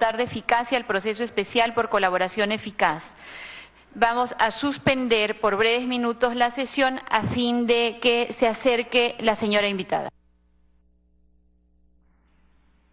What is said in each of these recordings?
dotar de eficacia al proceso especial por colaboración eficaz. Vamos a suspender por breves minutos la sesión a fin de que se acerque la señora invitada.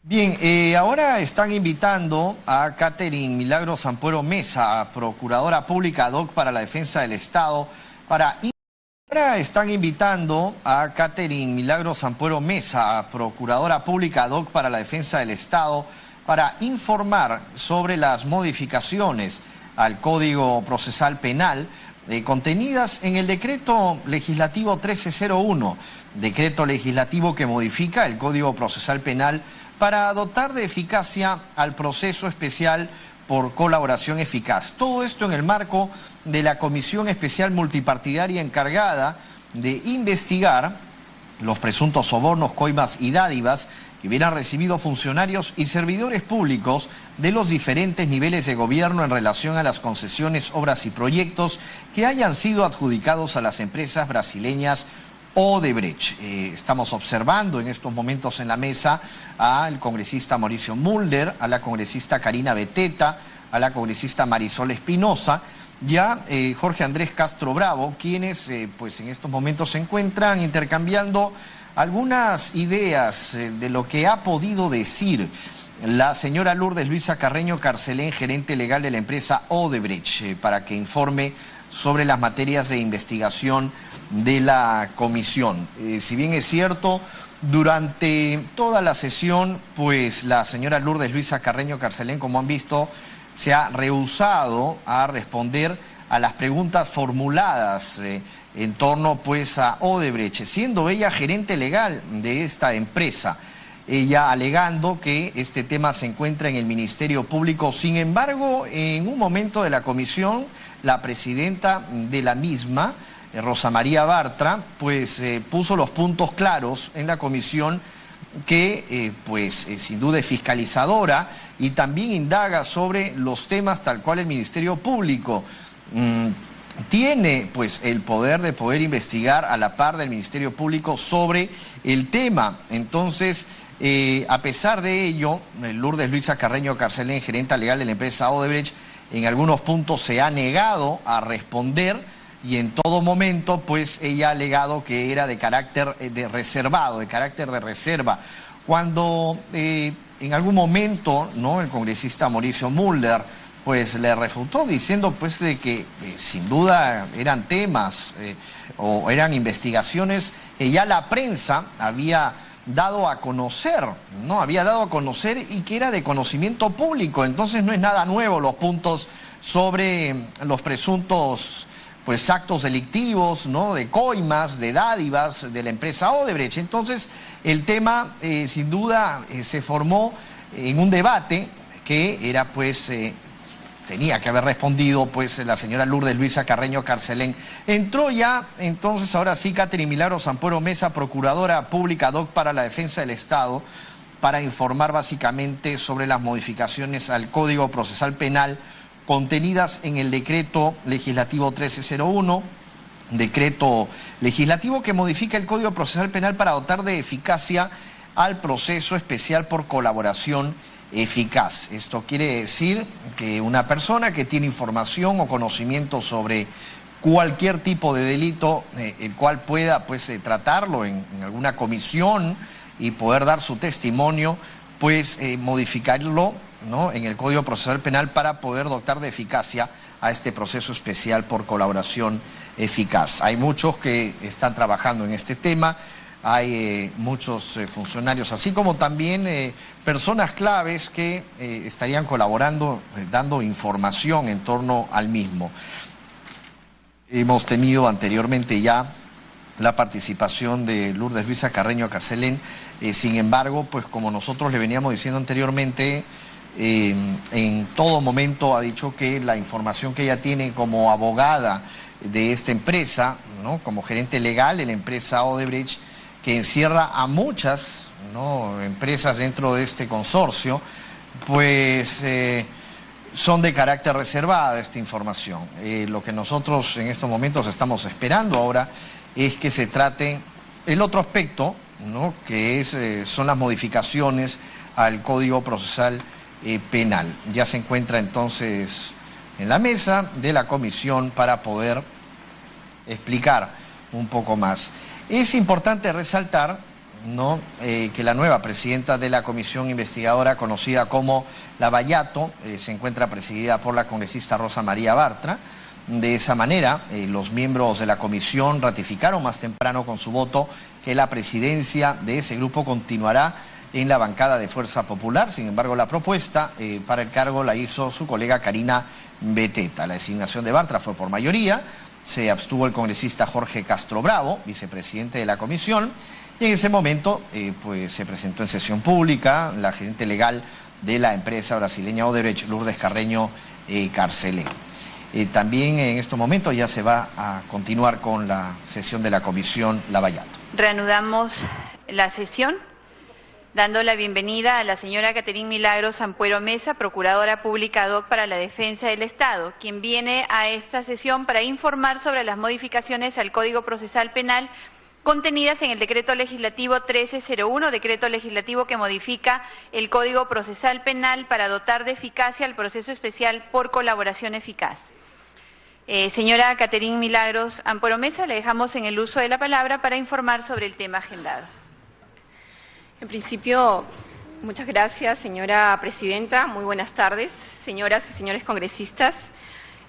Bien, ahora están invitando a Catherine Milagros Ampuero Mesa, Procuradora Pública ad hoc para la Defensa del Estado, Ahora están invitando a Catherine Milagros Ampuero Mesa, Procuradora Pública ad hoc para la Defensa del Estado, para informar sobre las modificaciones al Código Procesal Penal contenidas en el Decreto Legislativo 1301, decreto legislativo que modifica el Código Procesal Penal para dotar de eficacia al proceso especial por colaboración eficaz. Todo esto en el marco de la Comisión Especial Multipartidaria encargada de investigar los presuntos sobornos, coimas y dádivas que hubieran recibido funcionarios y servidores públicos de los diferentes niveles de gobierno en relación a las concesiones, obras y proyectos que hayan sido adjudicados a las empresas brasileñas Odebrecht. Estamos observando en estos momentos en la mesa al congresista Mauricio Mulder, a la congresista Karina Beteta, a la congresista Marisol Espinosa y a Jorge Andrés Castro Bravo, quienes pues en estos momentos se encuentran intercambiando algunas ideas de lo que ha podido decir la señora Lourdes Luisa Carreño Carcelén, gerente legal de la empresa Odebrecht, para que informe sobre las materias de investigación de la comisión. Si bien es cierto, durante toda la sesión, pues la señora Lourdes Luisa Carreño Carcelén, como han visto, se ha rehusado a responder a las preguntas formuladas en torno pues a Odebrecht, siendo ella gerente legal de esta empresa. Ella alegando que este tema se encuentra en el Ministerio Público. Sin embargo, en un momento de la comisión, la presidenta de la misma, Rosa María Bartra, pues puso los puntos claros en la comisión que sin duda es fiscalizadora y también indaga sobre los temas tal cual el Ministerio Público tiene pues el poder de poder investigar a la par del Ministerio Público sobre el tema. Entonces, a pesar de ello, Lourdes Luisa Carreño Carcelén, gerenta legal de la empresa Odebrecht, en algunos puntos se ha negado a responder y en todo momento pues ella ha alegado que era de carácter de reserva. Cuando en algún momento, ¿no?, el congresista Mauricio Mulder pues le refutó diciendo pues de que sin duda eran temas o eran investigaciones que ya la prensa había dado a conocer, ¿no? Había dado a conocer y que era de conocimiento público. Entonces no es nada nuevo los puntos sobre los presuntos pues actos delictivos, ¿no?, de coimas, de dádivas de la empresa Odebrecht. Entonces el tema sin duda se formó en un debate que era pues tenía que haber respondido pues la señora Lourdes Luisa Carreño Carcelén. Entró ya entonces ahora sí Catherine Milagros Ampuero Mesa, Procuradora Pública ad hoc para la Defensa del Estado, para informar básicamente sobre las modificaciones al Código Procesal Penal contenidas en el Decreto Legislativo 1301, decreto legislativo que modifica el Código Procesal Penal para dotar de eficacia al proceso especial por colaboración eficaz. Esto quiere decir que una persona que tiene información o conocimiento sobre cualquier tipo de delito, el cual pueda pues tratarlo en alguna comisión y poder dar su testimonio, pues modificarlo, ¿no?, en el Código Procesal Penal para poder dotar de eficacia a este proceso especial por colaboración eficaz. Hay muchos que están trabajando en este tema, hay muchos funcionarios, así como también personas claves que estarían colaborando, dando información en torno al mismo. Hemos tenido anteriormente ya la participación de Lourdes Luisa Carreño Carcelén, sin embargo, pues como nosotros le veníamos diciendo anteriormente, en todo momento ha dicho que la información que ella tiene como abogada de esta empresa, ¿no?, como gerente legal de la empresa Odebrecht, que encierra a muchas, ¿no?, empresas dentro de este consorcio, pues son de carácter reservada esta información. Lo que nosotros en estos momentos estamos esperando ahora es que se trate el otro aspecto, ¿no?, que son las modificaciones al Código Procesal penal. Ya se encuentra entonces en la mesa de la comisión para poder explicar un poco más. Es importante resaltar, ¿no?, que la nueva presidenta de la comisión investigadora, conocida como Lavallato, se encuentra presidida por la congresista Rosa María Bartra. De esa manera, los miembros de la comisión ratificaron más temprano con su voto que la presidencia de ese grupo continuará en la bancada de Fuerza Popular. Sin embargo, la propuesta para el cargo la hizo su colega Karina Beteta. La designación de Bartra fue por mayoría. Se abstuvo el congresista Jorge Castro Bravo, vicepresidente de la comisión, y en ese momento pues se presentó en sesión pública la gerente legal de la empresa brasileña Odebrecht, Lourdes Carreño Carcelén. También en estos momentos ya se va a continuar con la sesión de la comisión Lavallato. Reanudamos la sesión, dando la bienvenida a la señora Catherine Milagros Ampuero Mesa, Procuradora Pública ad hoc para la Defensa del Estado, quien viene a esta sesión para informar sobre las modificaciones al Código Procesal Penal contenidas en el Decreto Legislativo 1301, decreto legislativo que modifica el Código Procesal Penal para dotar de eficacia al proceso especial por colaboración eficaz. Señora Catherine Milagros Ampuero Mesa, le dejamos en el uso de la palabra para informar sobre el tema agendado. En principio, muchas gracias, señora presidenta. Muy buenas tardes, señoras y señores congresistas.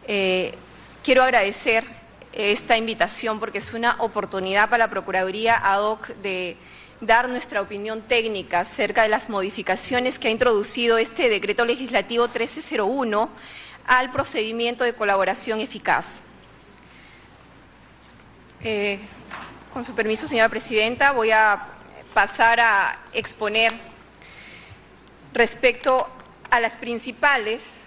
Quiero agradecer esta invitación porque es una oportunidad para la Procuraduría ad hoc de dar nuestra opinión técnica acerca de las modificaciones que ha introducido este decreto legislativo 1301 al procedimiento de colaboración eficaz. Con su permiso, señora presidenta, voy a pasar a exponer respecto a las principales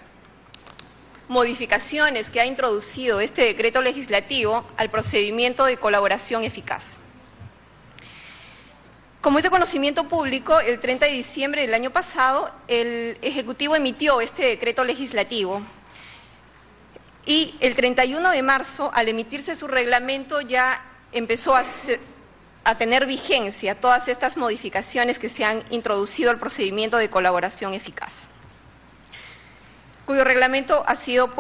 modificaciones que ha introducido este decreto legislativo al procedimiento de colaboración eficaz. Como es de conocimiento público, el 30 de diciembre del año pasado, el Ejecutivo emitió este decreto legislativo y el 31 de marzo, al emitirse su reglamento, ya empezó a tener vigencia todas estas modificaciones que se han introducido al procedimiento de colaboración eficaz, cuyo reglamento ha sido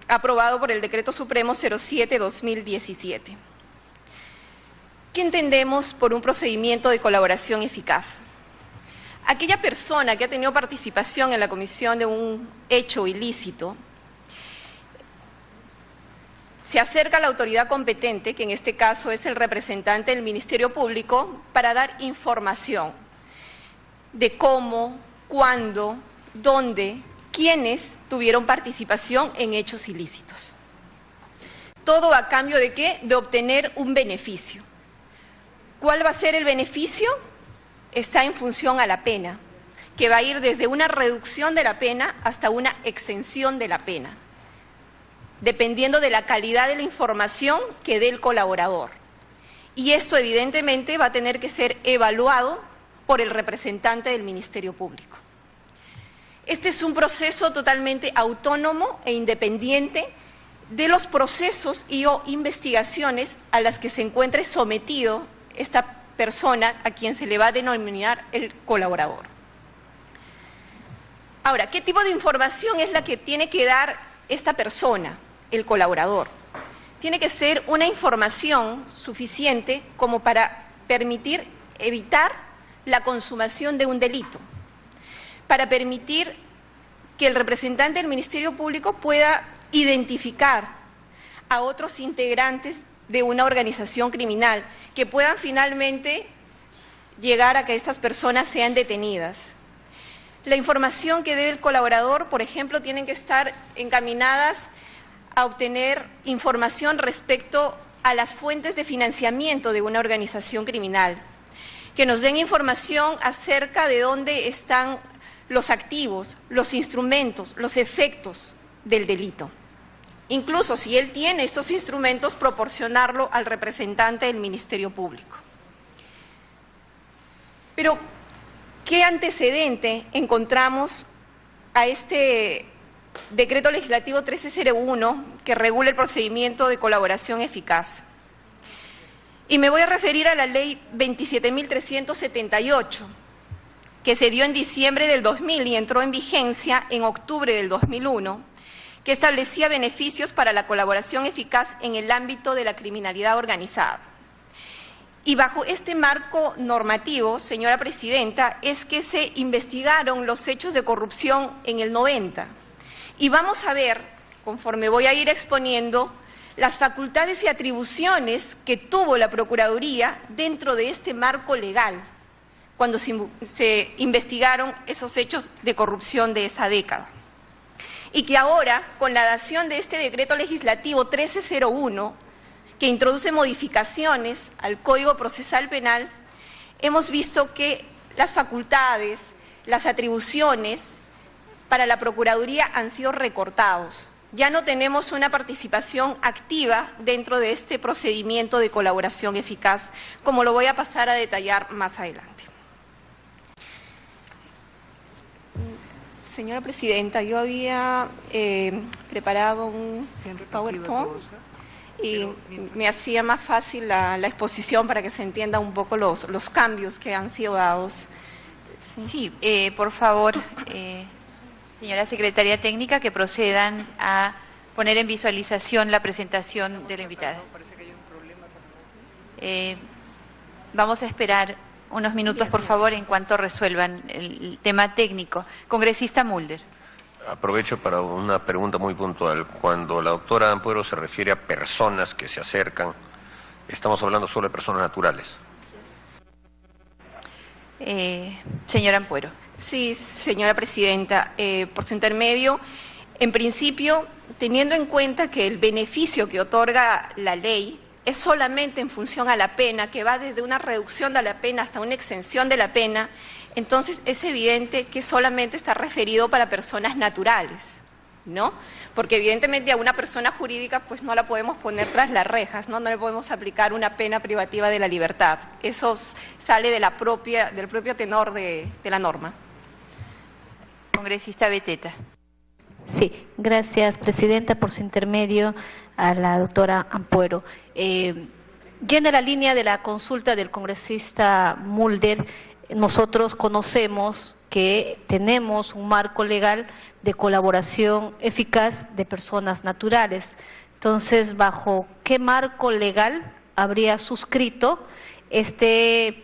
aprobado por el Decreto Supremo 07/2017. ¿Qué entendemos por un procedimiento de colaboración eficaz? Aquella persona que ha tenido participación en la comisión de un hecho ilícito se acerca a la autoridad competente, que en este caso es el representante del Ministerio Público, para dar información de cómo, cuándo, dónde, quiénes tuvieron participación en hechos ilícitos. ¿Todo a cambio de qué? De obtener un beneficio. ¿Cuál va a ser el beneficio? Está en función a la pena, que va a ir desde una reducción de la pena hasta una exención de la pena, dependiendo de la calidad de la información que dé el colaborador. Y esto evidentemente va a tener que ser evaluado por el representante del Ministerio Público. Este es un proceso totalmente autónomo e independiente de los procesos y o investigaciones a las que se encuentre sometido esta persona a quien se le va a denominar el colaborador. Ahora, ¿qué tipo de información es la que tiene que dar esta persona, el colaborador? Tiene que ser una información suficiente como para permitir evitar la consumación de un delito, para permitir que el representante del Ministerio Público pueda identificar a otros integrantes de una organización criminal que puedan finalmente llegar a que estas personas sean detenidas. La información que dé el colaborador, por ejemplo, tienen que estar encaminadas a obtener información respecto a las fuentes de financiamiento de una organización criminal, que nos den información acerca de dónde están los activos, los instrumentos, los efectos del delito. Incluso si él tiene estos instrumentos, proporcionarlo al representante del Ministerio Público. Pero, ¿qué antecedente encontramos a este Decreto Legislativo 1301 que regula el procedimiento de colaboración eficaz? Y me voy a referir a la Ley 27.378, que se dio en diciembre del 2000 y entró en vigencia en octubre del 2001, que establecía beneficios para la colaboración eficaz en el ámbito de la criminalidad organizada. Y bajo este marco normativo, señora Presidenta, es que se investigaron los hechos de corrupción en el 90. Y vamos a ver, conforme voy a ir exponiendo, las facultades y atribuciones que tuvo la Procuraduría dentro de este marco legal, cuando se investigaron esos hechos de corrupción de esa década. Y que ahora, con la dación de este decreto legislativo 1301, que introduce modificaciones al Código Procesal Penal, hemos visto que las facultades, las atribuciones para la Procuraduría han sido recortados. Ya no tenemos una participación activa dentro de este procedimiento de colaboración eficaz, como lo voy a pasar a detallar más adelante. Señora Presidenta, yo había preparado un PowerPoint y me hacía más fácil la exposición para que se entienda un poco los cambios que han sido dados. Sí, por favor, señora Secretaria Técnica, que procedan a poner en visualización la presentación de la invitada. Vamos a esperar unos minutos, por favor, en cuanto resuelvan el tema técnico. Congresista Mulder. Aprovecho para una pregunta muy puntual. Cuando la doctora Ampuero se refiere a personas que se acercan, ¿estamos hablando solo de personas naturales? Señora Ampuero. Sí, señora Presidenta, por su intermedio, en principio, teniendo en cuenta que el beneficio que otorga la ley es solamente en función a la pena, que va desde una reducción de la pena hasta una exención de la pena, entonces es evidente que solamente está referido para personas naturales, ¿no? Porque evidentemente a una persona jurídica pues no la podemos poner tras las rejas, ¿no? No le podemos aplicar una pena privativa de la libertad. Eso sale de del propio tenor de la norma. Congresista Beteta. Sí, gracias, Presidenta, por su intermedio a la doctora Ampuero. Yendo a la línea de la consulta del congresista Mulder, nosotros conocemos que tenemos un marco legal de colaboración eficaz de personas naturales. Entonces, ¿bajo qué marco legal habría suscrito este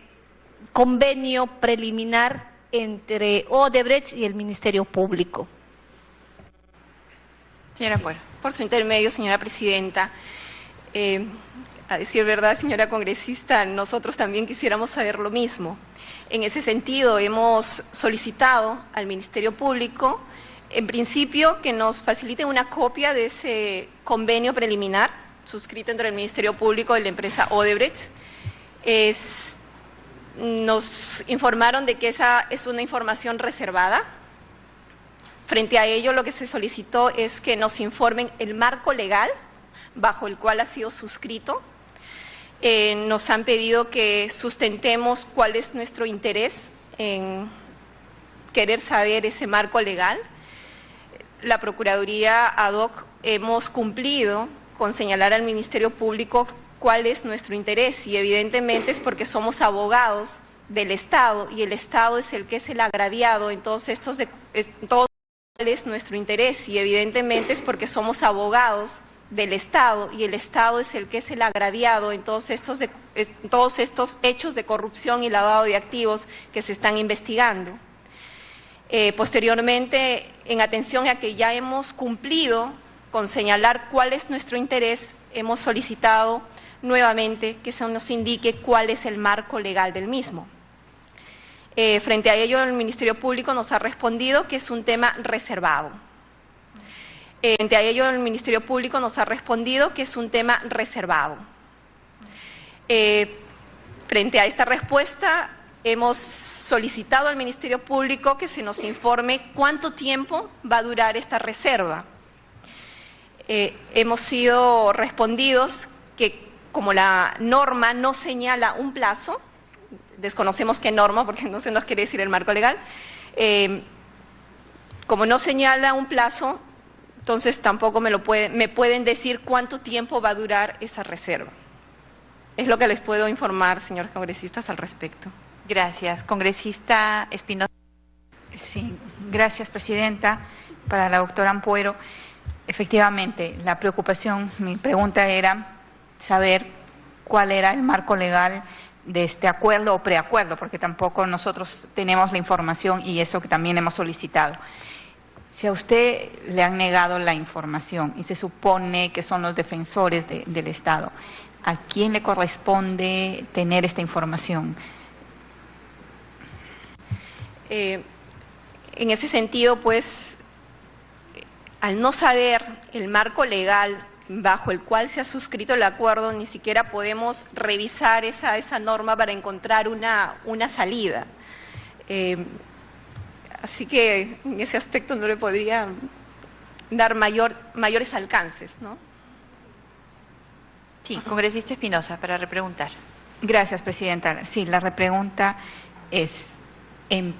convenio preliminar entre Odebrecht y el Ministerio Público? Señora Ampuero. Sí, por su intermedio, señora Presidenta. A decir verdad, señora congresista, nosotros también quisiéramos saber lo mismo. En ese sentido, hemos solicitado al Ministerio Público, en principio, que nos faciliten una copia de ese convenio preliminar suscrito entre el Ministerio Público y la empresa Odebrecht. Nos informaron de que esa es una información reservada. Frente a ello, lo que se solicitó es que nos informen el marco legal bajo el cual ha sido suscrito. Nos han pedido que sustentemos cuál es nuestro interés en querer saber ese marco legal. La Procuraduría ad hoc hemos cumplido con señalar al Ministerio Público cuál es nuestro interés y evidentemente es porque somos abogados del Estado y el Estado es el que es el agraviado en todos estos cuál es nuestro interés y evidentemente es porque somos abogados del Estado y el Estado es el que es el agraviado en todos estos hechos de corrupción y lavado de activos que se están investigando. Posteriormente, en atención a que ya hemos cumplido con señalar cuál es nuestro interés, hemos solicitado nuevamente que se nos indique cuál es el marco legal del mismo. Frente a ello, el Ministerio Público nos ha respondido que es un tema reservado. Frente a ello, el Ministerio Público nos ha respondido que es un tema reservado. Frente a esta respuesta, hemos solicitado al Ministerio Público que se nos informe cuánto tiempo va a durar esta reserva. Hemos sido respondidos que como la norma no señala un plazo, desconocemos qué norma porque no se nos quiere decir el marco legal, como no señala un plazo, entonces tampoco me pueden decir cuánto tiempo va a durar esa reserva. Es lo que les puedo informar, señores congresistas, al respecto. Gracias. Congresista Espinosa. Sí, gracias, presidenta. Para la doctora Ampuero, efectivamente, la preocupación, mi pregunta era saber cuál era el marco legal de este acuerdo o preacuerdo, porque tampoco nosotros tenemos la información y eso que también hemos solicitado. Si a usted le han negado la información y se supone que son los defensores del Estado, ¿a quién le corresponde tener esta información? En ese sentido, pues, al no saber el marco legal bajo el cual se ha suscrito el acuerdo, ni siquiera podemos revisar esa norma para encontrar una salida. Así que en ese aspecto no le podría dar mayores alcances, ¿no? Sí, congresista Espinosa, para repreguntar. Gracias, presidenta. Sí, la repregunta es, en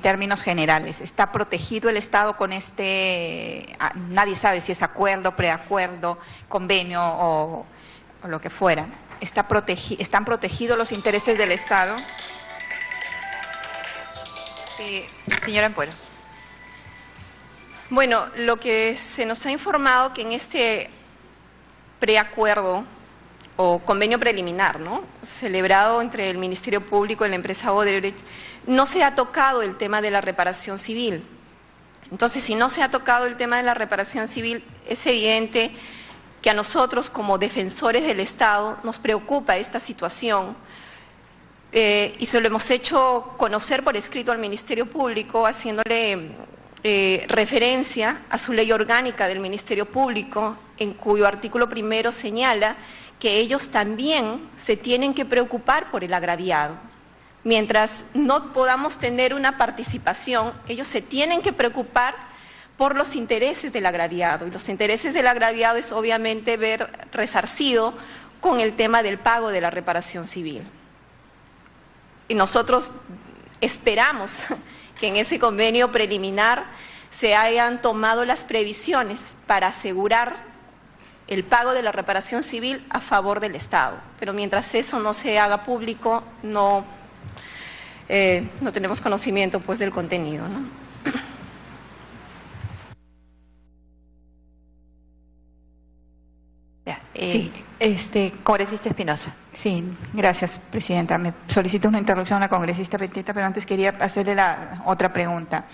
términos generales, ¿está protegido el Estado con nadie sabe si es acuerdo, preacuerdo, convenio o lo que fuera? ¿Están protegidos los intereses del Estado? Señora Ampuero. Bueno, lo que se nos ha informado que en este preacuerdo o convenio preliminar, ¿no?, celebrado entre el Ministerio Público y la empresa Odebrecht, no se ha tocado el tema de la reparación civil. Entonces, si no se ha tocado el tema de la reparación civil, es evidente que a nosotros, como defensores del Estado, nos preocupa esta situación y se lo hemos hecho conocer por escrito al Ministerio Público, haciéndole referencia a su ley orgánica del Ministerio Público, en cuyo artículo primero señala que ellos también se tienen que preocupar por el agraviado. Mientras no podamos tener una participación, ellos se tienen que preocupar por los intereses del agraviado. Y los intereses del agraviado es obviamente ver resarcido con el tema del pago de la reparación civil. Y nosotros esperamos que en ese convenio preliminar se hayan tomado las previsiones para asegurar el pago de la reparación civil a favor del Estado. Pero mientras eso no se haga público, no tenemos conocimiento, pues, del contenido, ¿no? Sí, congresista Espinosa. Sí, gracias, presidenta. Me solicito una interrupción a la congresista Beteta, pero antes quería hacerle la otra pregunta.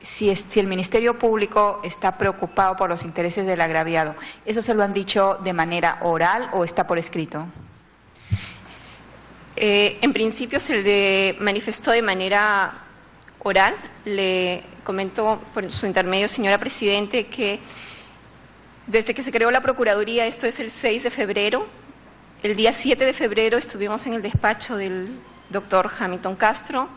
Si el Ministerio Público está preocupado por los intereses del agraviado, ¿eso se lo han dicho de manera oral o está por escrito? En principio se le manifestó de manera oral. Le comento por su intermedio, señora Presidente, que desde que se creó la Procuraduría, esto es el 6 de febrero, el día 7 de febrero estuvimos en el despacho del doctor Hamilton Castro,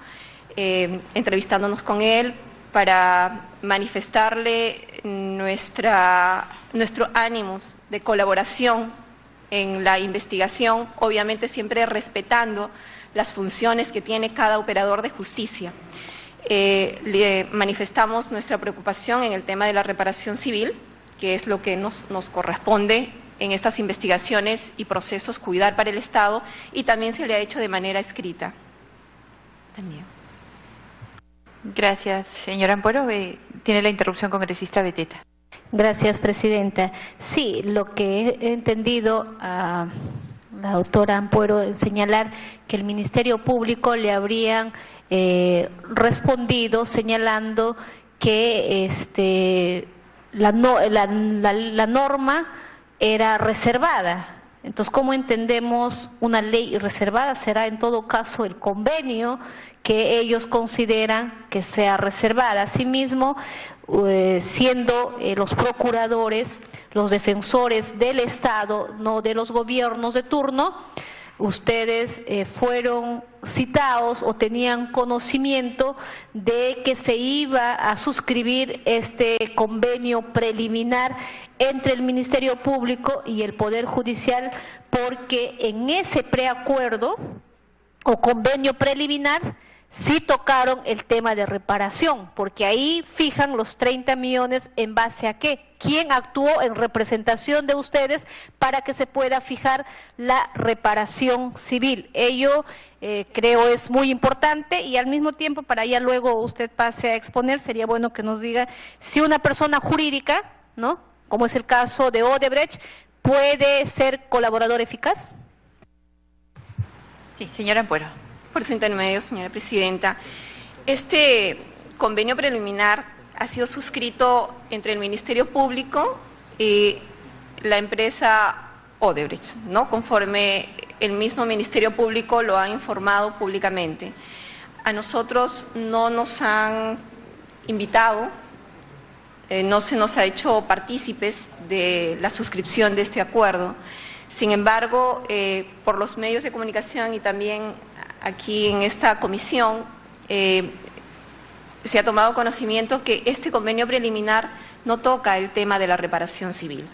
entrevistándonos con él para manifestarle nuestro ánimo de colaboración en la investigación, obviamente siempre respetando las funciones que tiene cada operador de justicia. Le manifestamos nuestra preocupación en el tema de la reparación civil, que es lo que nos corresponde en estas investigaciones y procesos cuidar para el Estado, y también se le ha hecho de manera escrita. También. Gracias, señora Ampuero. Tiene la interrupción congresista Beteta. Gracias, presidenta. Sí, lo que he entendido a la doctora Ampuero en señalar que el Ministerio Público le habrían respondido señalando que la norma era reservada. Entonces, ¿cómo entendemos una ley reservada? Será en todo caso el convenio que ellos consideran que sea reservada. Asimismo, siendo los procuradores los defensores del Estado, no de los gobiernos de turno, ustedes fueron citados o tenían conocimiento de que se iba a suscribir este convenio preliminar entre el Ministerio Público y el Poder Judicial, porque en ese preacuerdo o convenio preliminar sí tocaron el tema de reparación, porque ahí fijan los 30 millones en base a qué, quién actuó en representación de ustedes para que se pueda fijar la reparación civil. Ello creo es muy importante y al mismo tiempo, para ya luego usted pase a exponer, sería bueno que nos diga si una persona jurídica, ¿no?, como es el caso de Odebrecht, puede ser colaborador eficaz. Sí, señora Ampuero. Por su intermedio, señora presidenta, este convenio preliminar ha sido suscrito entre el Ministerio Público y la empresa Odebrecht, ¿no?, conforme el mismo Ministerio Público lo ha informado públicamente. A nosotros no nos han invitado, no se nos ha hecho partícipes de la suscripción de este acuerdo. Sin embargo, por los medios de comunicación y también aquí en esta comisión, se ha tomado conocimiento que este convenio preliminar no toca el tema de la reparación civil.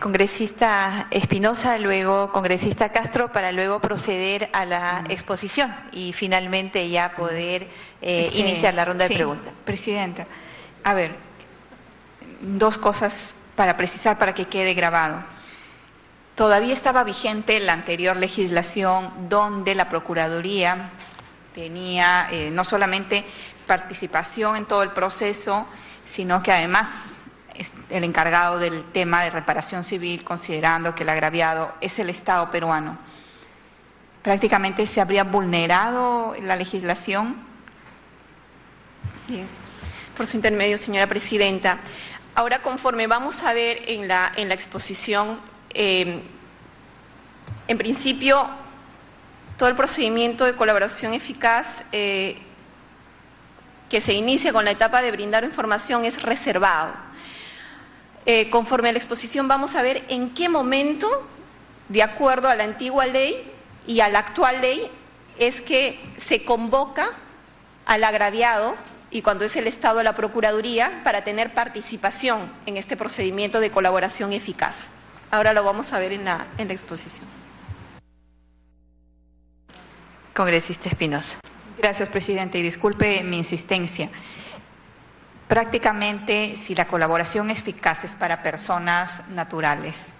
Congresista Espinosa, luego congresista Castro, para luego proceder a la exposición y finalmente ya poder iniciar la ronda de preguntas. Presidenta, a ver, dos cosas para precisar para que quede grabado. Todavía estaba vigente la anterior legislación donde la Procuraduría tenía no solamente participación en todo el proceso, sino que además el encargado del tema de reparación civil, considerando que el agraviado es el Estado peruano. Prácticamente se habría vulnerado la legislación. Bien, por su intermedio, señora presidenta. Ahora, conforme vamos a ver en la exposición, en principio, todo el procedimiento de colaboración eficaz que se inicia con la etapa de brindar información es reservado. Conforme a la exposición vamos a ver en qué momento, de acuerdo a la antigua ley y a la actual ley, es que se convoca al agraviado y cuando es el Estado a la Procuraduría para tener participación en este procedimiento de colaboración eficaz. Ahora lo vamos a ver en la exposición. Congresista Espinosa. Gracias, presidente, y disculpe mi insistencia. Prácticamente, si la colaboración eficaz es para personas naturales,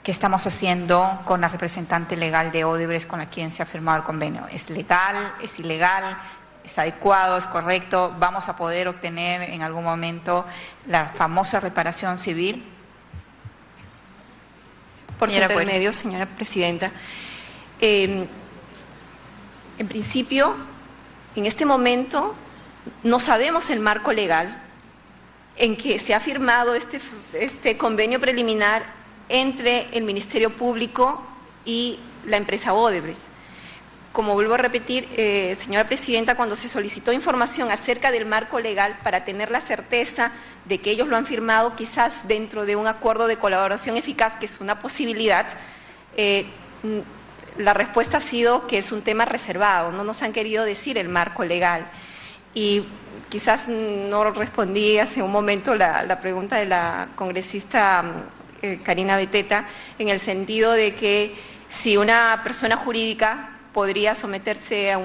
¿qué estamos haciendo con la representante legal de Odebrecht con la quien se ha firmado el convenio? ¿Es legal? ¿Es ilegal? ¿Es adecuado? ¿Es correcto? ¿Vamos a poder obtener en algún momento la famosa reparación civil? Por su intermedio, señora presidenta. En principio, en este momento, no sabemos el marco legal en que se ha firmado este convenio preliminar entre el Ministerio Público y la empresa Odebrecht. Como vuelvo a repetir, señora presidenta, cuando se solicitó información acerca del marco legal para tener la certeza de que ellos lo han firmado, quizás dentro de un acuerdo de colaboración eficaz, que es una posibilidad, la respuesta ha sido que es un tema reservado, no nos han querido decir el marco legal. Y quizás no respondí hace un momento la pregunta de la congresista Karina Beteta, en el sentido de que si una persona jurídica podría someterse a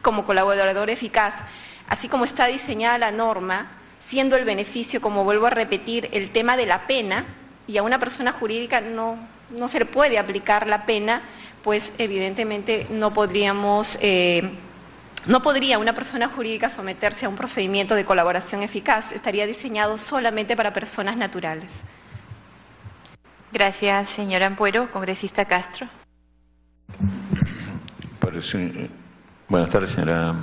como colaborador eficaz, así como está diseñada la norma, siendo el beneficio, como vuelvo a repetir, el tema de la pena, y a una persona jurídica no se le puede aplicar la pena, pues evidentemente no podría una persona jurídica someterse a un procedimiento de colaboración eficaz, estaría diseñado solamente para personas naturales. Gracias, señora Ampuero. Congresista Castro. Buenas tardes, señora.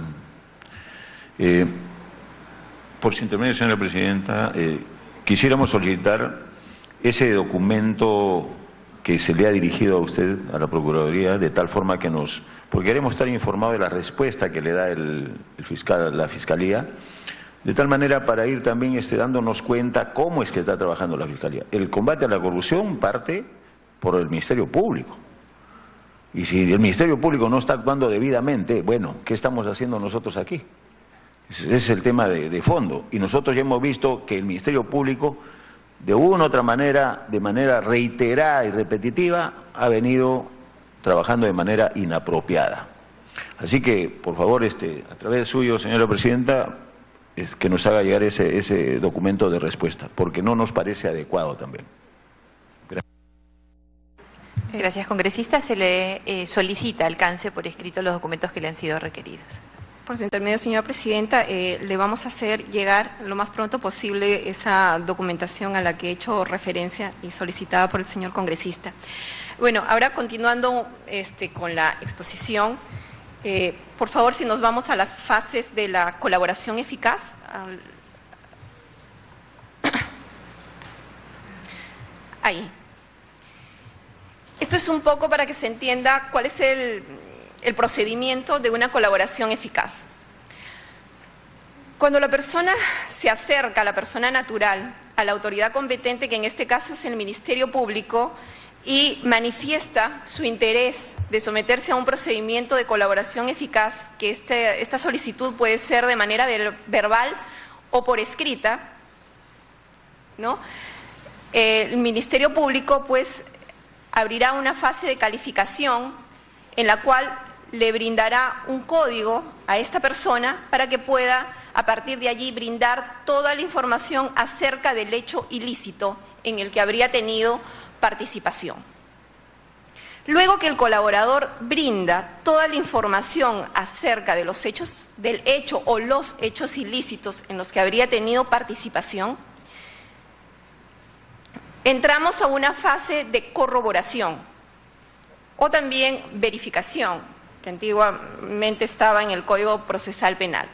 Por su intermedio, señora presidenta, quisiéramos solicitar ese documento que se le ha dirigido a usted, a la Procuraduría, de tal forma que porque queremos estar informados de la respuesta que le da la Fiscalía, de tal manera para ir también dándonos cuenta cómo es que está trabajando la Fiscalía. El combate a la corrupción parte por el Ministerio Público. Y si el Ministerio Público no está actuando debidamente, bueno, ¿qué estamos haciendo nosotros aquí? Ese es el tema de fondo. Y nosotros ya hemos visto que el Ministerio Público de una u otra manera, de manera reiterada y repetitiva, ha venido trabajando de manera inapropiada. Así que, por favor, a través suyo, señora presidenta, que nos haga llegar ese documento de respuesta, porque no nos parece adecuado también. Gracias, congresista. Se le solicita alcance por escrito los documentos que le han sido requeridos. Por su intermedio, señora presidenta, le vamos a hacer llegar lo más pronto posible esa documentación a la que he hecho referencia y solicitada por el señor congresista. Bueno, ahora continuando con la exposición, por favor, si nos vamos a las fases de la colaboración eficaz. Ahí. Esto es un poco para que se entienda cuál es el procedimiento de una colaboración eficaz. Cuando la persona se acerca, la persona natural, a la autoridad competente, que en este caso es el Ministerio Público, y manifiesta su interés de someterse a un procedimiento de colaboración eficaz, que esta solicitud puede ser de manera verbal o por escrita, ¿no? El Ministerio Público, pues, abrirá una fase de calificación en la cual le brindará un código a esta persona para que pueda, a partir de allí, brindar toda la información acerca del hecho ilícito en el que habría tenido participación. Luego que el colaborador brinda toda la información acerca de los hechos, del hecho o los hechos ilícitos en los que habría tenido participación, entramos a una fase de corroboración o también verificación, que antiguamente estaba en el Código Procesal Penal.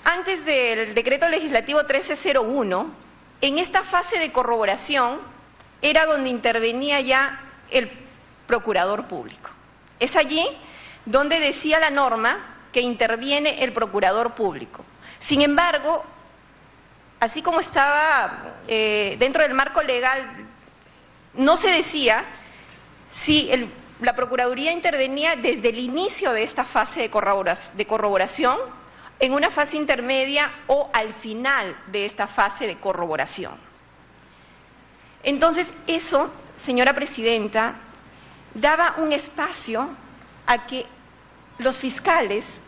Antes del Decreto Legislativo 1301, en esta fase de corroboración era donde intervenía ya el procurador público. Es allí donde decía la norma que interviene el procurador público. Sin embargo, así como estaba dentro del marco legal, no se decía si la Procuraduría intervenía desde el inicio de esta fase de corroboración, en una fase intermedia o al final de esta fase de corroboración. Entonces, eso, señora presidenta, daba un espacio a que los fiscales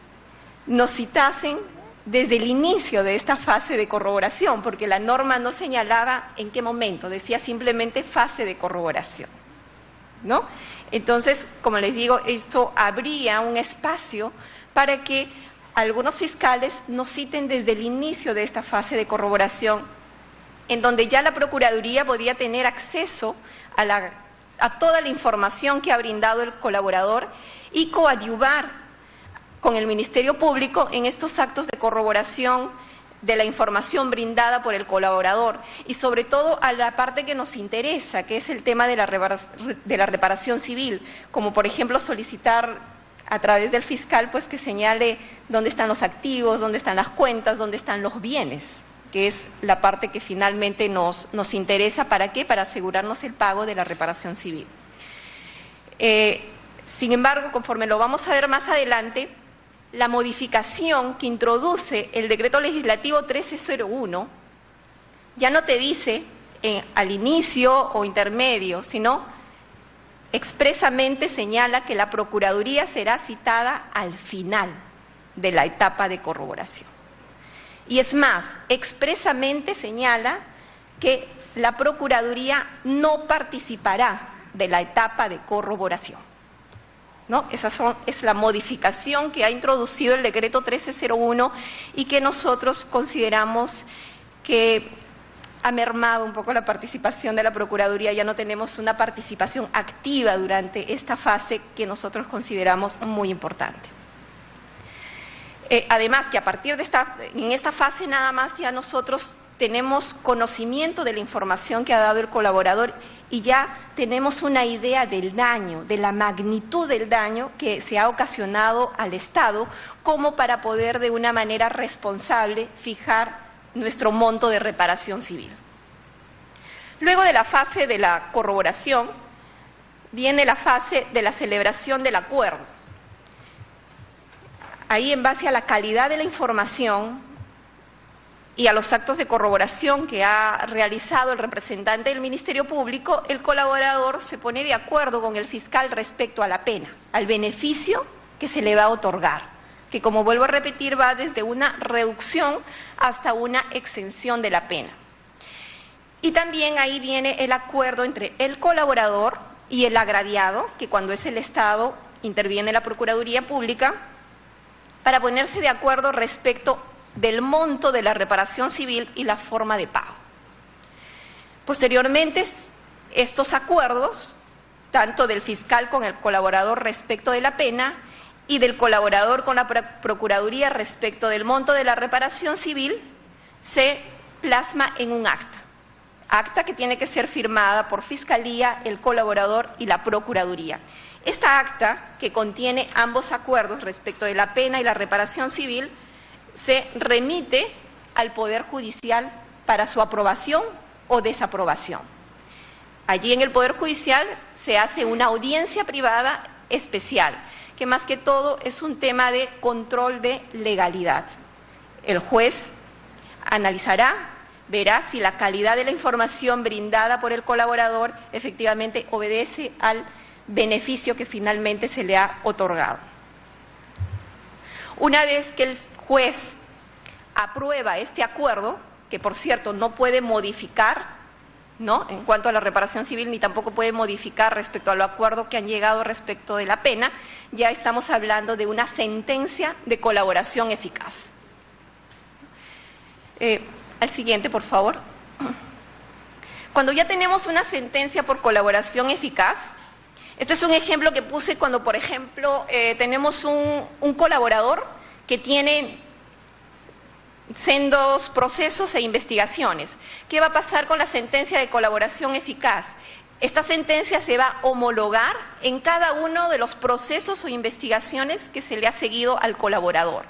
nos citasen desde el inicio de esta fase de corroboración, porque la norma no señalaba en qué momento, decía simplemente fase de corroboración, ¿no? Entonces, como les digo, esto abría un espacio para que algunos fiscales nos citen desde el inicio de esta fase de corroboración, en donde ya la Procuraduría podía tener acceso a toda la información que ha brindado el colaborador y coadyuvar con el Ministerio Público en estos actos de corroboración de la información brindada por el colaborador y sobre todo a la parte que nos interesa, que es el tema de la reparación civil, como por ejemplo solicitar a través del fiscal pues que señale dónde están los activos, dónde están las cuentas, dónde están los bienes, que es la parte que finalmente nos interesa. ¿Para qué? Para asegurarnos el pago de la reparación civil. Sin embargo, conforme lo vamos a ver más adelante, la modificación que introduce el Decreto Legislativo 1301 ya no te dice al inicio o intermedio, sino expresamente señala que la Procuraduría será citada al final de la etapa de corroboración. Y es más, expresamente señala que la Procuraduría no participará de la etapa de corroboración, ¿no? Es la modificación que ha introducido el Decreto 1301 y que nosotros consideramos que ha mermado un poco la participación de la Procuraduría. Ya no tenemos una participación activa durante esta fase que nosotros consideramos muy importante. Además que a partir de en esta fase nada más ya nosotros tenemos conocimiento de la información que ha dado el colaborador y ya tenemos una idea del daño, de la magnitud del daño que se ha ocasionado al Estado, como para poder de una manera responsable fijar nuestro monto de reparación civil. Luego de la fase de la corroboración, viene la fase de la celebración del acuerdo. Ahí, en base a la calidad de la información, y a los actos de corroboración que ha realizado el representante del Ministerio Público, el colaborador se pone de acuerdo con el fiscal respecto a la pena, al beneficio que se le va a otorgar, que como vuelvo a repetir va desde una reducción hasta una exención de la pena. Y también ahí viene el acuerdo entre el colaborador y el agraviado, que cuando es el Estado interviene la Procuraduría Pública, para ponerse de acuerdo respecto del monto de la reparación civil y la forma de pago. Posteriormente, estos acuerdos, tanto del fiscal con el colaborador respecto de la pena y del colaborador con la Procuraduría respecto del monto de la reparación civil, se plasma en un acta que tiene que ser firmada por Fiscalía, el colaborador y la Procuraduría. Esta acta, que contiene ambos acuerdos respecto de la pena y la reparación civil, se remite al Poder Judicial para su aprobación o desaprobación. Allí en el Poder Judicial se hace una audiencia privada especial, que más que todo es un tema de control de legalidad. El juez analizará, verá si la calidad de la información brindada por el colaborador efectivamente obedece al beneficio que finalmente se le ha otorgado. Una vez que el juez aprueba este acuerdo, que por cierto no puede modificar, ¿no?, en cuanto a la reparación civil, ni tampoco puede modificar respecto al acuerdo que han llegado respecto de la pena, ya estamos hablando de una sentencia de colaboración eficaz. Al siguiente, por favor. Cuando ya tenemos una sentencia por colaboración eficaz, este es un ejemplo que puse cuando, por ejemplo, tenemos un colaborador que tiene sendos procesos e investigaciones. ¿Qué va a pasar con la sentencia de colaboración eficaz? Esta sentencia se va a homologar en cada uno de los procesos o investigaciones que se le ha seguido al colaborador,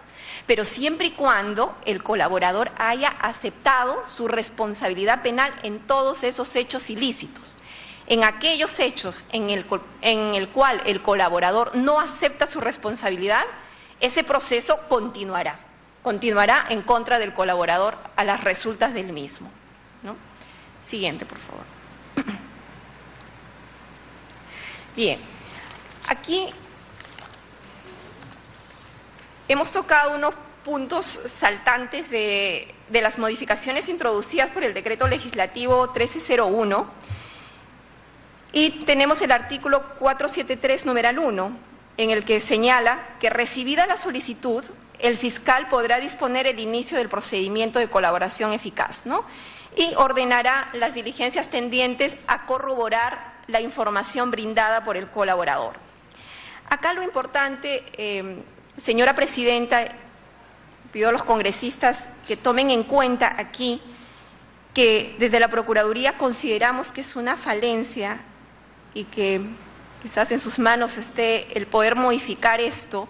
pero siempre y cuando el colaborador haya aceptado su responsabilidad penal en todos esos hechos ilícitos. En aquellos hechos en el cual el colaborador no acepta su responsabilidad, ese proceso continuará en contra del colaborador a las resultas del mismo, ¿no? Siguiente, por favor. Bien, aquí hemos tocado unos puntos saltantes de las modificaciones introducidas por el Decreto Legislativo 1301, y tenemos el artículo 473, numeral 1, en el que señala que recibida la solicitud, el fiscal podrá disponer el inicio del procedimiento de colaboración eficaz, ¿no?, y ordenará las diligencias tendientes a corroborar la información brindada por el colaborador. Acá lo importante, señora Presidenta, pido a los congresistas que tomen en cuenta aquí que desde la Procuraduría consideramos que es una falencia y que quizás en sus manos esté el poder modificar esto,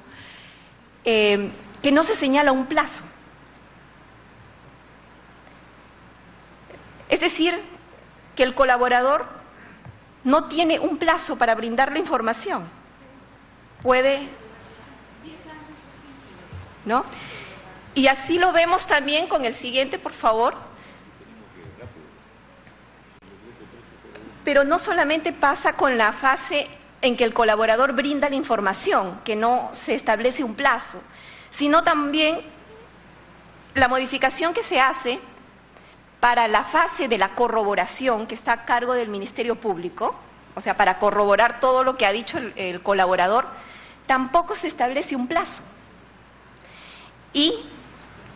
que no se señala un plazo. Es decir, que el colaborador no tiene un plazo para brindar la información. Puede, ¿no? Y así lo vemos también con el siguiente, por favor. Pero no solamente pasa con la fase en que el colaborador brinda la información, que no se establece un plazo, sino también la modificación que se hace para la fase de la corroboración, que está a cargo del Ministerio Público, o sea, para corroborar todo lo que ha dicho el colaborador, tampoco se establece un plazo. Y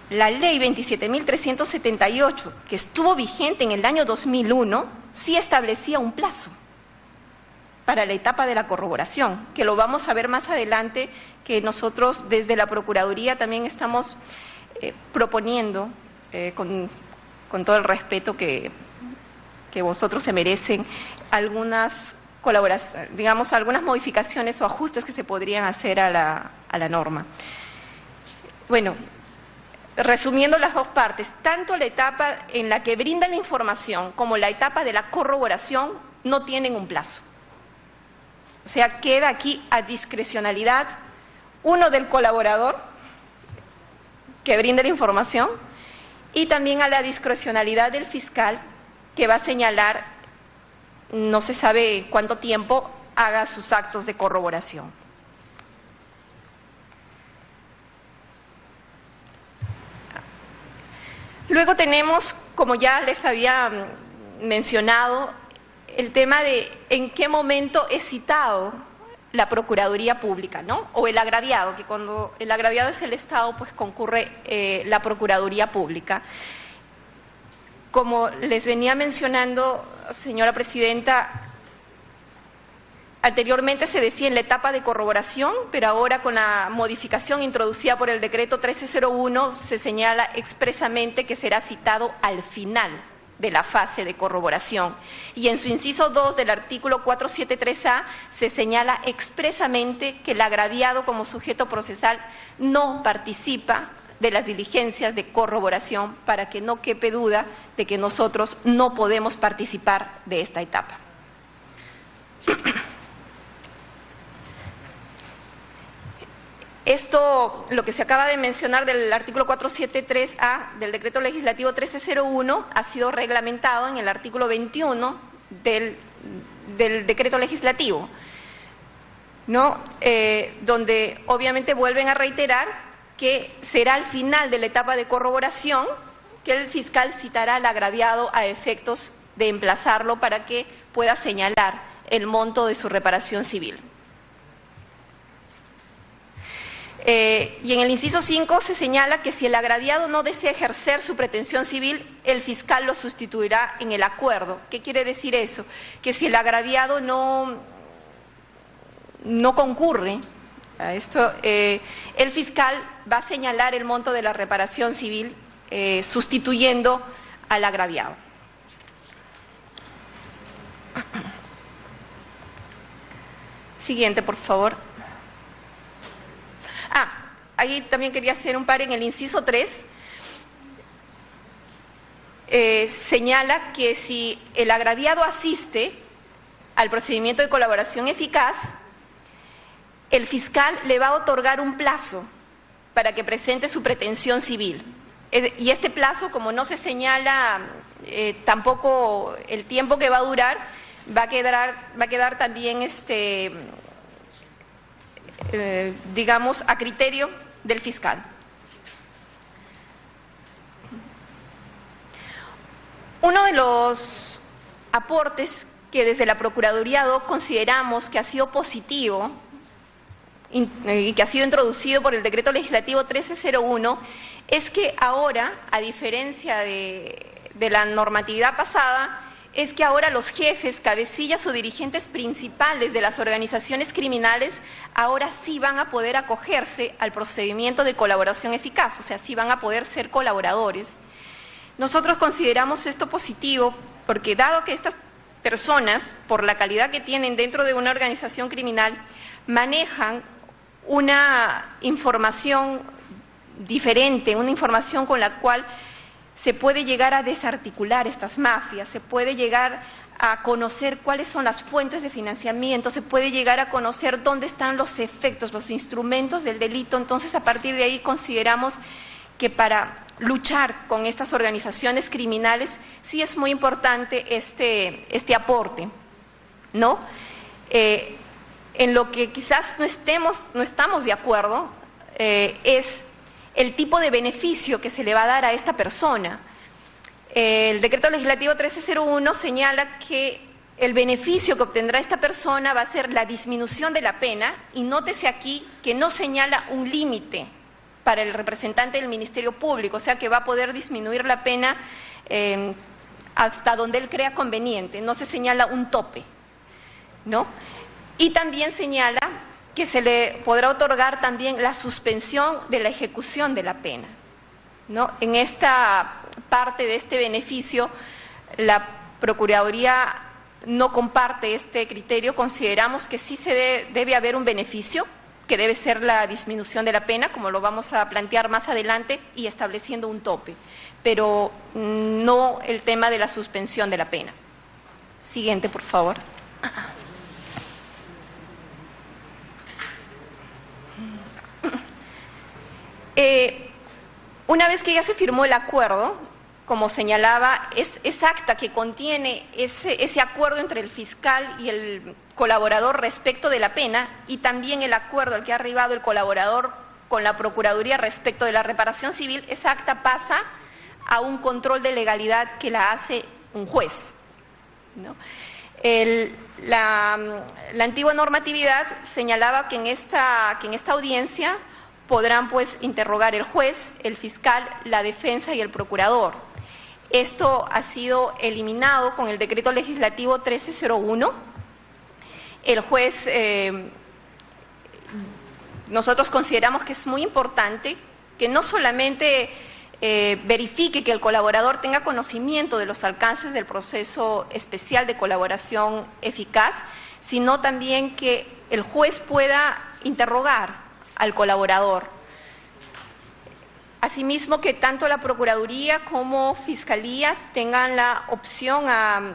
la ley 27.378, que estuvo vigente en el año 2001, sí establecía un plazo para la etapa de la corroboración, que lo vamos a ver más adelante, que nosotros desde la Procuraduría también estamos proponiendo, con todo el respeto que vosotros se merecen, algunas colaboraciones, digamos, algunas modificaciones o ajustes que se podrían hacer a la norma. Bueno, resumiendo las dos partes, tanto la etapa en la que brindan la información como la etapa de la corroboración no tienen un plazo. O sea, queda aquí a discrecionalidad, uno, del colaborador que brinda la información, y también a la discrecionalidad del fiscal, que va a señalar, no se sabe cuánto tiempo, haga sus actos de corroboración. Luego tenemos, como ya les había mencionado, el tema de en qué momento es citado la Procuraduría Pública, ¿no? O el agraviado, que cuando el agraviado es el Estado, pues concurre la Procuraduría Pública. Como les venía mencionando, señora Presidenta, anteriormente se decía en la etapa de corroboración, pero ahora con la modificación introducida por el decreto 1301 se señala expresamente que será citado al final de la fase de corroboración. Y en su inciso 2 del artículo 473A se señala expresamente que el agraviado como sujeto procesal no participa de las diligencias de corroboración, para que no quepe duda de que nosotros no podemos participar de esta etapa. Esto, lo que se acaba de mencionar del artículo 473A del decreto legislativo 1301, ha sido reglamentado en el artículo 21 del decreto legislativo, ¿no? Donde obviamente vuelven a reiterar que será al final de la etapa de corroboración que el fiscal citará al agraviado a efectos de emplazarlo para que pueda señalar el monto de su reparación civil. Y en el inciso 5 se señala que si el agraviado no desea ejercer su pretensión civil, el fiscal lo sustituirá en el acuerdo. ¿Qué quiere decir eso? Que si el agraviado no concurre a esto, el fiscal va a señalar el monto de la reparación civil sustituyendo al agraviado. Siguiente, por favor. Ahí también quería hacer un par en el inciso 3. Señala que si el agraviado asiste al procedimiento de colaboración eficaz, el fiscal le va a otorgar un plazo para que presente su pretensión civil. Y este plazo, como no se señala tampoco el tiempo que va a durar, va a quedar también digamos, a criterio del fiscal. Uno de los aportes que desde la Procuraduría DOC consideramos que ha sido positivo y que ha sido introducido por el decreto legislativo 1301 es que ahora, a diferencia de la normatividad pasada, es que ahora los jefes, cabecillas o dirigentes principales de las organizaciones criminales ahora sí van a poder acogerse al procedimiento de colaboración eficaz, o sea, sí van a poder ser colaboradores. Nosotros consideramos esto positivo porque dado que estas personas, por la calidad que tienen dentro de una organización criminal, manejan una información diferente, una información con la cual se puede llegar a desarticular estas mafias, se puede llegar a conocer cuáles son las fuentes de financiamiento, se puede llegar a conocer dónde están los efectos, los instrumentos del delito. Entonces, a partir de ahí consideramos que para luchar con estas organizaciones criminales sí es muy importante este aporte, ¿no? En lo que quizás no estamos de acuerdo es el tipo de beneficio que se le va a dar a esta persona. El decreto legislativo 1301 señala que el beneficio que obtendrá esta persona va a ser la disminución de la pena, y nótese aquí que no señala un límite para el representante del Ministerio Público, o sea que va a poder disminuir la pena hasta donde él crea conveniente, no se señala un tope, ¿no? Y también señala que se le podrá otorgar también la suspensión de la ejecución de la pena, ¿no? En esta parte de este beneficio, la Procuraduría no comparte este criterio. Consideramos que sí debe haber un beneficio, que debe ser la disminución de la pena, como lo vamos a plantear más adelante, y estableciendo un tope, pero no el tema de la suspensión de la pena. Siguiente, por favor. Una vez que ya se firmó el acuerdo, como señalaba, es acta que contiene ese acuerdo entre el fiscal y el colaborador respecto de la pena, y también el acuerdo al que ha arribado el colaborador con la Procuraduría respecto de la reparación civil. Esa acta pasa a un control de legalidad que la hace un juez, ¿no? La antigua normatividad señalaba que en esta audiencia podrán pues interrogar el juez, el fiscal, la defensa y el procurador. Esto ha sido eliminado con el decreto legislativo 1301. El juez, nosotros consideramos que es muy importante que no solamente verifique que el colaborador tenga conocimiento de los alcances del proceso especial de colaboración eficaz, sino también que el juez pueda interrogar al colaborador. Asimismo, que tanto la Procuraduría como Fiscalía tengan la opción a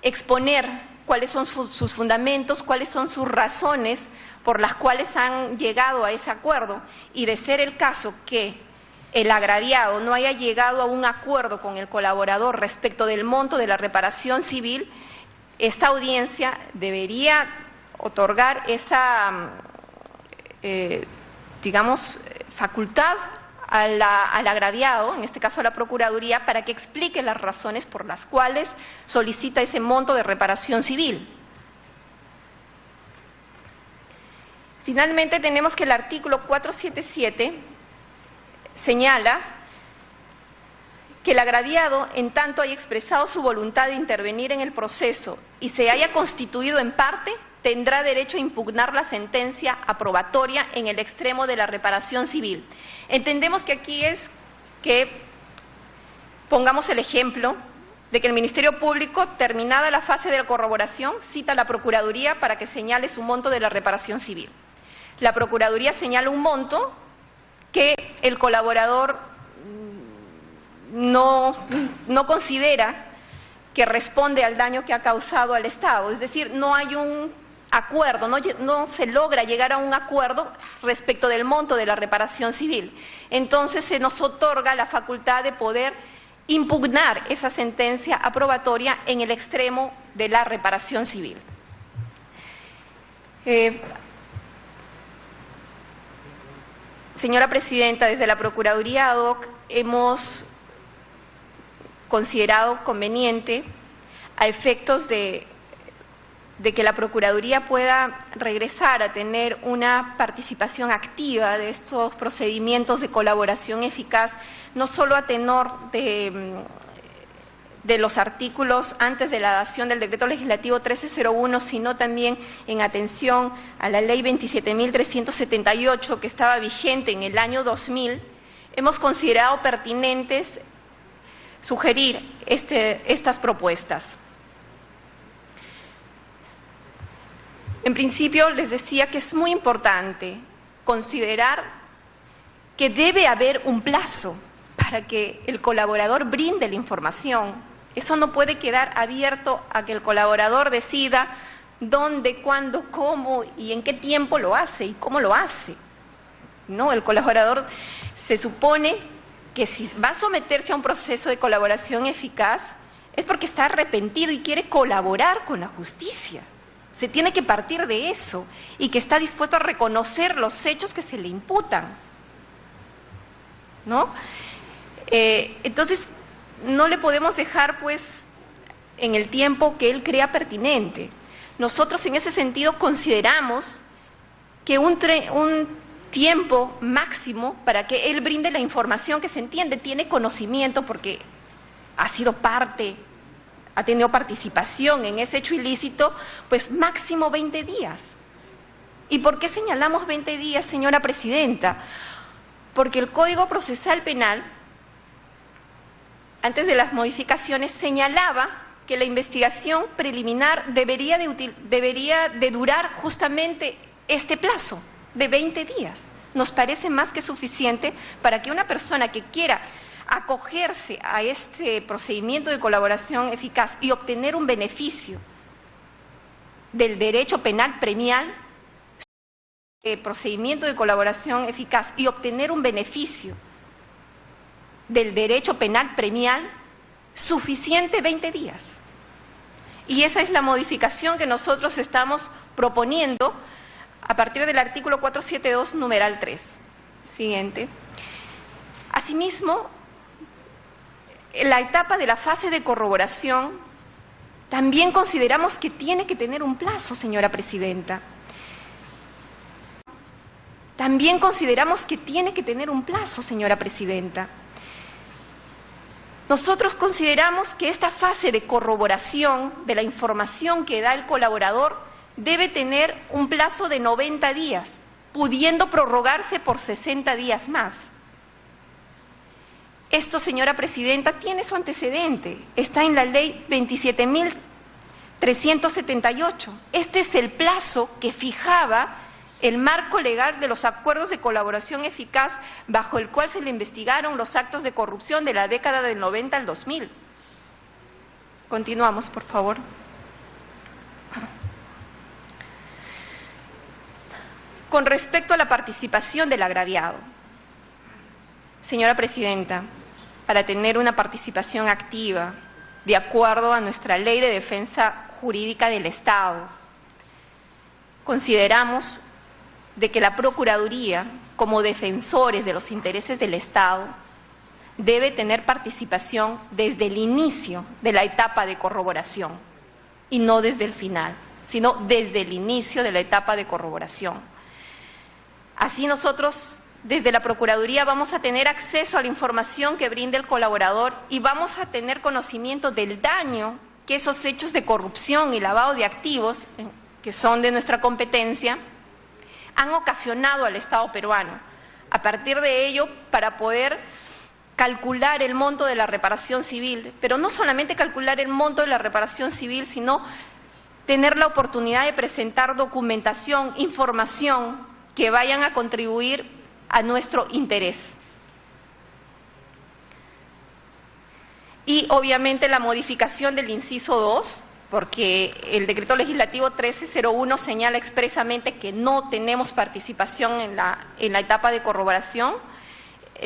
exponer cuáles son sus fundamentos, cuáles son sus razones por las cuales han llegado a ese acuerdo, y de ser el caso que el agraviado no haya llegado a un acuerdo con el colaborador respecto del monto de la reparación civil, esta audiencia debería otorgar esa, facultad al agraviado, en este caso a la Procuraduría, para que explique las razones por las cuales solicita ese monto de reparación civil. Finalmente, tenemos que el artículo 477 señala que el agraviado, en tanto haya expresado su voluntad de intervenir en el proceso y se haya constituido en parte, tendrá derecho a impugnar la sentencia aprobatoria en el extremo de la reparación civil. Entendemos que aquí es que pongamos el ejemplo de que el Ministerio Público, terminada la fase de la corroboración, cita a la Procuraduría para que señale su monto de la reparación civil. La Procuraduría señala un monto que el colaborador no considera que responde al daño que ha causado al Estado, es decir, no hay un acuerdo, no se logra llegar a un acuerdo respecto del monto de la reparación civil. Entonces se nos otorga la facultad de poder impugnar esa sentencia aprobatoria en el extremo de la reparación civil. Señora Presidenta, desde la Procuraduría ad hoc hemos considerado conveniente, a efectos de que la Procuraduría pueda regresar a tener una participación activa de estos procedimientos de colaboración eficaz, no solo a tenor de los artículos antes de la dación del decreto legislativo 1301, sino también en atención a la ley 27.378 que estaba vigente en el año 2000, hemos considerado pertinentes sugerir estas propuestas. En principio, les decía que es muy importante considerar que debe haber un plazo para que el colaborador brinde la información. Eso no puede quedar abierto a que el colaborador decida dónde, cuándo, cómo y en qué tiempo lo hace y cómo lo hace. No, el colaborador se supone que si va a someterse a un proceso de colaboración eficaz es porque está arrepentido y quiere colaborar con la justicia. Se tiene que partir de eso y que está dispuesto a reconocer los hechos que se le imputan, ¿no? Entonces, no le podemos dejar, pues, en el tiempo que él crea pertinente. Nosotros, en ese sentido, consideramos que un tiempo máximo para que él brinde la información que se entiende, tiene conocimiento porque ha sido parte, ha tenido participación en ese hecho ilícito, pues máximo 20 días. ¿Y por qué señalamos 20 días, señora Presidenta? Porque el Código Procesal Penal, antes de las modificaciones, señalaba que la investigación preliminar debería de durar justamente este plazo de 20 días. Nos parece más que suficiente para que una persona que quiera acogerse a este procedimiento de colaboración eficaz y obtener un beneficio del derecho penal premial, procedimiento de colaboración eficaz y obtener un beneficio del derecho penal premial suficiente 20 días. Y esa es la modificación que nosotros estamos proponiendo a partir del artículo 472, numeral 3. Siguiente. Asimismo, la etapa de la fase de corroboración también consideramos que tiene que tener un plazo, señora presidenta. También consideramos que tiene que tener un plazo, señora presidenta. Nosotros consideramos que esta fase de corroboración de la información que da el colaborador debe tener un plazo de 90 días, pudiendo prorrogarse por 60 días más. Esto, señora presidenta, tiene su antecedente. Está en la ley 27.378. Este es el plazo que fijaba el marco legal de los acuerdos de colaboración eficaz bajo el cual se le investigaron los actos de corrupción de la década del 90 al 2000. Continuamos, por favor. Con respecto a la participación del agraviado, señora presidenta, para tener una participación activa, de acuerdo a nuestra Ley de Defensa Jurídica del Estado, consideramos de que la Procuraduría, como defensores de los intereses del Estado, debe tener participación desde el inicio de la etapa de corroboración, y no desde el final, sino desde el inicio de la etapa de corroboración. Así nosotros, desde la Procuraduría, vamos a tener acceso a la información que brinda el colaborador y vamos a tener conocimiento del daño que esos hechos de corrupción y lavado de activos, que son de nuestra competencia, han ocasionado al Estado peruano. A partir de ello, para poder calcular el monto de la reparación civil, pero no solamente calcular el monto de la reparación civil, sino tener la oportunidad de presentar documentación, información que vayan a contribuir a nuestro interés. Y obviamente la modificación del inciso 2, porque el decreto legislativo 1301 señala expresamente que no tenemos participación en la etapa de corroboración.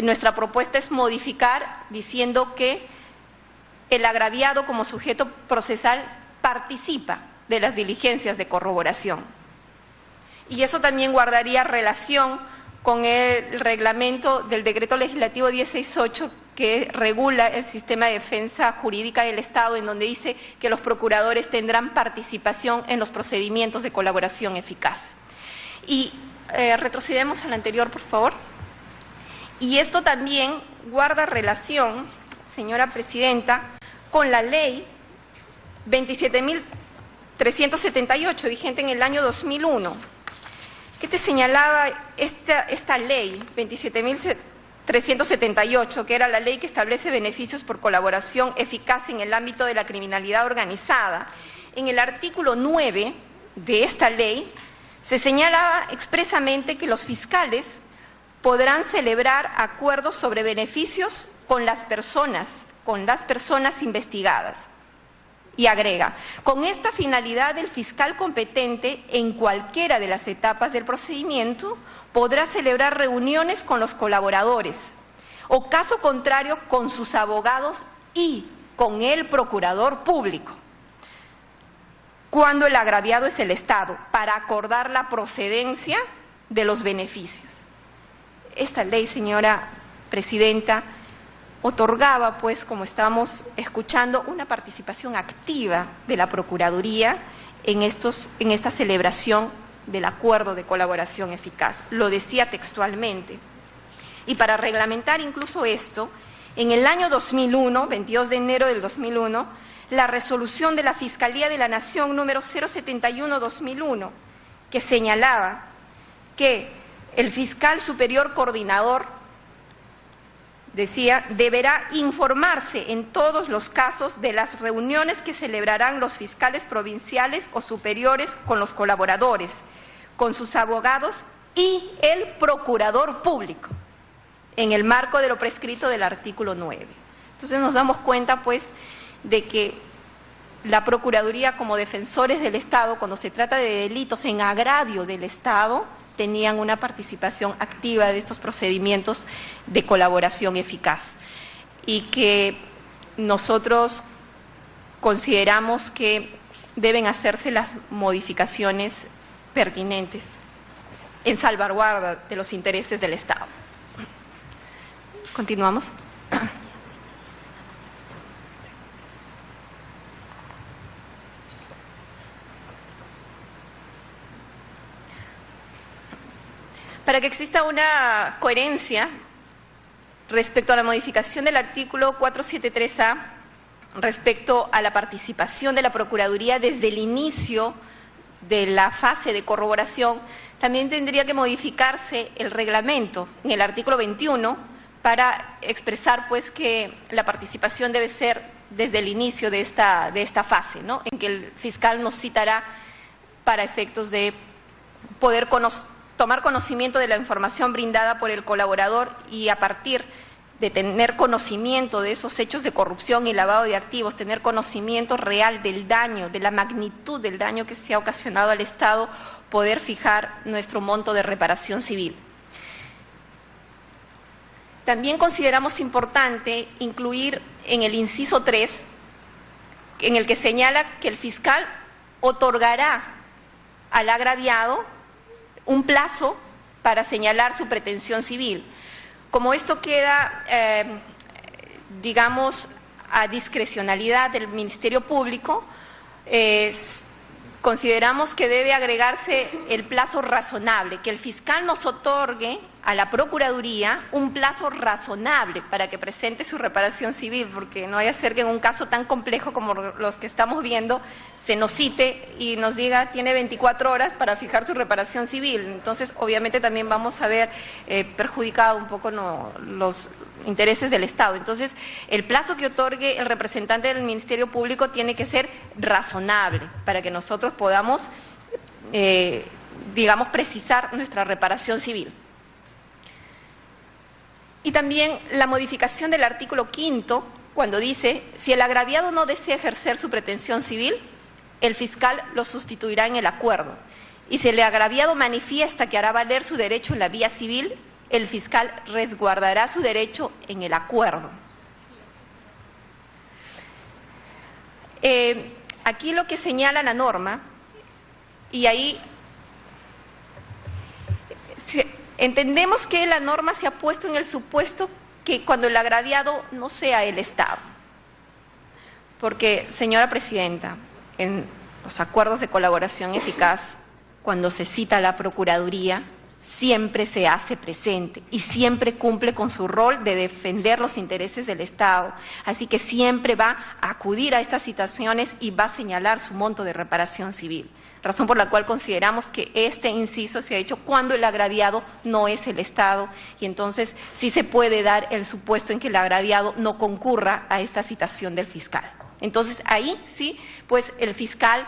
Nuestra propuesta es modificar diciendo que el agraviado como sujeto procesal participa de las diligencias de corroboración. Y eso también guardaría relación con el reglamento del decreto legislativo 168 que regula el sistema de defensa jurídica del Estado, en donde dice que los procuradores tendrán participación en los procedimientos de colaboración eficaz. Y retrocedemos al anterior, por favor. Y esto también guarda relación, señora presidenta, con la ley 27.378, vigente en el año 2001. ¿Qué te señalaba esta ley 27.378, que era la ley que establece beneficios por colaboración eficaz en el ámbito de la criminalidad organizada? En el artículo 9 de esta ley se señalaba expresamente que los fiscales podrán celebrar acuerdos sobre beneficios con las personas investigadas. Y agrega, con esta finalidad el fiscal competente en cualquiera de las etapas del procedimiento podrá celebrar reuniones con los colaboradores o, caso contrario, con sus abogados y con el procurador público, cuando el agraviado es el Estado, para acordar la procedencia de los beneficios. Esta ley, señora presidenta, otorgaba, pues, como estamos escuchando, una participación activa de la Procuraduría en esta celebración del acuerdo de colaboración eficaz. Lo decía textualmente. Y para reglamentar incluso esto, en el año 2001, 22 de enero del 2001, la resolución de la Fiscalía de la Nación número 071-2001, que señalaba que el fiscal superior coordinador, decía, deberá informarse en todos los casos de las reuniones que celebrarán los fiscales provinciales o superiores con los colaboradores, con sus abogados y el procurador público, en el marco de lo prescrito del artículo 9. Entonces nos damos cuenta, pues, de que la Procuraduría, como defensores del Estado, cuando se trata de delitos en agravio del Estado, tenían una participación activa de estos procedimientos de colaboración eficaz. y que nosotros consideramos que deben hacerse las modificaciones pertinentes en salvaguarda de los intereses del Estado. Continuamos. Para que exista una coherencia respecto a la modificación del artículo 473A, respecto a la participación de la Procuraduría desde el inicio de la fase de corroboración, también tendría que modificarse el reglamento en el artículo 21 para expresar pues que la participación debe ser desde el inicio de esta fase, ¿no?, en que el fiscal nos citará para efectos de poder tomar conocimiento de la información brindada por el colaborador y a partir de tener conocimiento de esos hechos de corrupción y lavado de activos, tener conocimiento real del daño, de la magnitud del daño que se ha ocasionado al Estado, poder fijar nuestro monto de reparación civil. También consideramos importante incluir en el inciso 3, en el que señala que el fiscal otorgará al agraviado un plazo para señalar su pretensión civil. Como esto queda, digamos, a discrecionalidad del Ministerio Público, consideramos que debe agregarse el plazo razonable, que el fiscal nos otorgue a la Procuraduría un plazo razonable para que presente su reparación civil, porque no vaya a ser que en un caso tan complejo como los que estamos viendo se nos cite y nos diga tiene 24 horas para fijar su reparación civil. Entonces, obviamente también vamos a ver perjudicado un poco los intereses del Estado. Entonces, el plazo que otorgue el representante del Ministerio Público tiene que ser razonable para que nosotros podamos, digamos, precisar nuestra reparación civil. Y también la modificación del artículo 5, cuando dice, si el agraviado no desea ejercer su pretensión civil, el fiscal lo sustituirá en el acuerdo. Y si el agraviado manifiesta que hará valer su derecho en la vía civil, el fiscal resguardará su derecho en el acuerdo. Aquí lo que señala la norma, y ahí entendemos que la norma se ha puesto en el supuesto que cuando el agraviado no sea el Estado. Porque, señora Presidenta, en los acuerdos de colaboración eficaz, cuando se cita a la Procuraduría, siempre se hace presente y siempre cumple con su rol de defender los intereses del Estado. Así que siempre va a acudir a estas situaciones y va a señalar su monto de reparación civil. Razón por la cual consideramos que este inciso se ha hecho cuando el agraviado no es el Estado y entonces sí se puede dar el supuesto en que el agraviado no concurra a esta citación del fiscal. Entonces ahí sí, pues el fiscal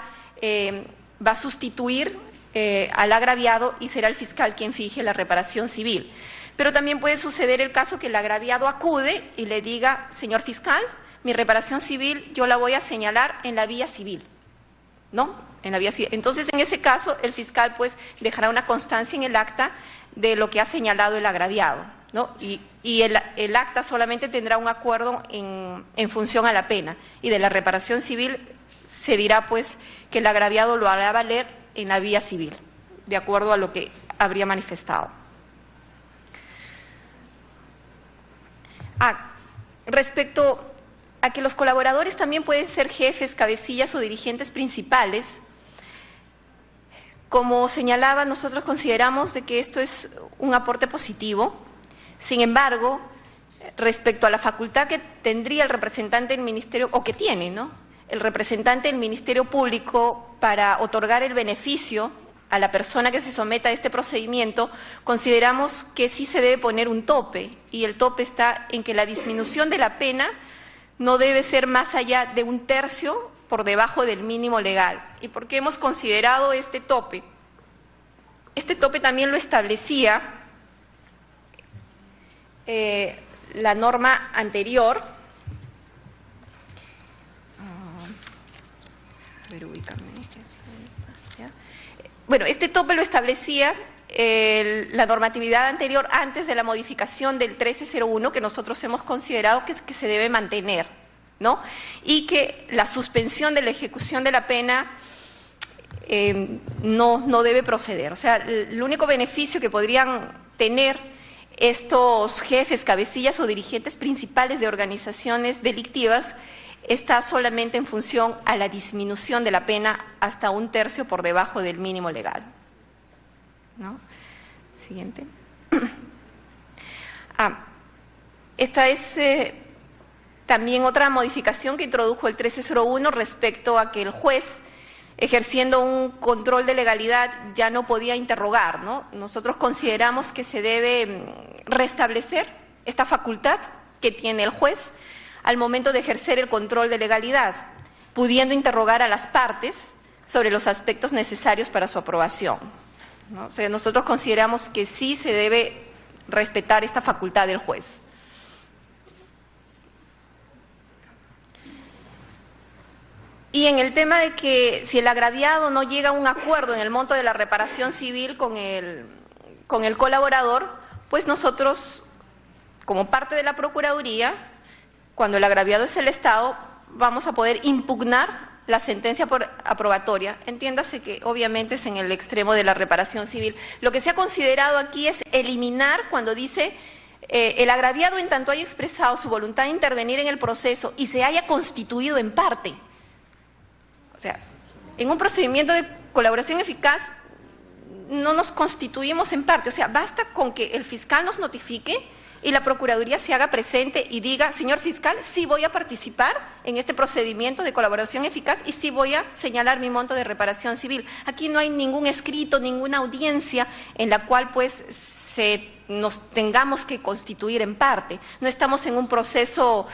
va a sustituir al agraviado y será el fiscal quien fije la reparación civil. Pero también puede suceder el caso que el agraviado acude y le diga, señor fiscal, mi reparación civil yo la voy a señalar en la vía civil, ¿no? En la vía civil. Entonces, en ese caso, el fiscal pues dejará una constancia en el acta de lo que ha señalado el agraviado, ¿no? Y el acta solamente tendrá un acuerdo en función a la pena y de la reparación civil se dirá pues que el agraviado lo hará valer en la vía civil, de acuerdo a lo que habría manifestado. Respecto a que los colaboradores también pueden ser jefes, cabecillas o dirigentes principales, como señalaba, nosotros consideramos de que esto es un aporte positivo. Sin embargo, respecto a la facultad que tendría el representante del Ministerio, o que tiene, ¿no?, el representante del Ministerio Público para otorgar el beneficio a la persona que se someta a este procedimiento, consideramos que sí se debe poner un tope, y el tope está en que la disminución de la pena no debe ser más allá de 1/3 por debajo del mínimo legal. ¿Y por qué hemos considerado este tope? Este tope también lo establecía la norma anterior. Bueno, este tope lo establecía la normatividad anterior antes de la modificación del 1301 que nosotros hemos considerado que se debe mantener, ¿no? Y que la suspensión de la ejecución de la pena no debe proceder. O sea, el único beneficio que podrían tener estos jefes, cabecillas o dirigentes principales de organizaciones delictivas está solamente en función a la disminución de la pena hasta 1/3 por debajo del mínimo legal, ¿no? Siguiente. Esta es también otra modificación que introdujo el 1301 respecto a que el juez, ejerciendo un control de legalidad, ya no podía interrogar, ¿no? Nosotros consideramos que se debe restablecer esta facultad que tiene el juez al momento de ejercer el control de legalidad, pudiendo interrogar a las partes sobre los aspectos necesarios para su aprobación, ¿no? O sea, nosotros consideramos que sí se debe respetar esta facultad del juez. Y en el tema de que si el agraviado no llega a un acuerdo en el monto de la reparación civil con el colaborador, pues nosotros, como parte de la Procuraduría, cuando el agraviado es el Estado, vamos a poder impugnar la sentencia por aprobatoria. Entiéndase que obviamente es en el extremo de la reparación civil. Lo que se ha considerado aquí es eliminar cuando dice el agraviado en tanto haya expresado su voluntad de intervenir en el proceso y se haya constituido en parte. O sea, en un procedimiento de colaboración eficaz no nos constituimos en parte. O sea, basta con que el fiscal nos notifique y la Procuraduría se haga presente y diga, señor fiscal, sí voy a participar en este procedimiento de colaboración eficaz y sí voy a señalar mi monto de reparación civil. Aquí no hay ningún escrito, ninguna audiencia en la cual pues nos tengamos que constituir en parte. No estamos en un proceso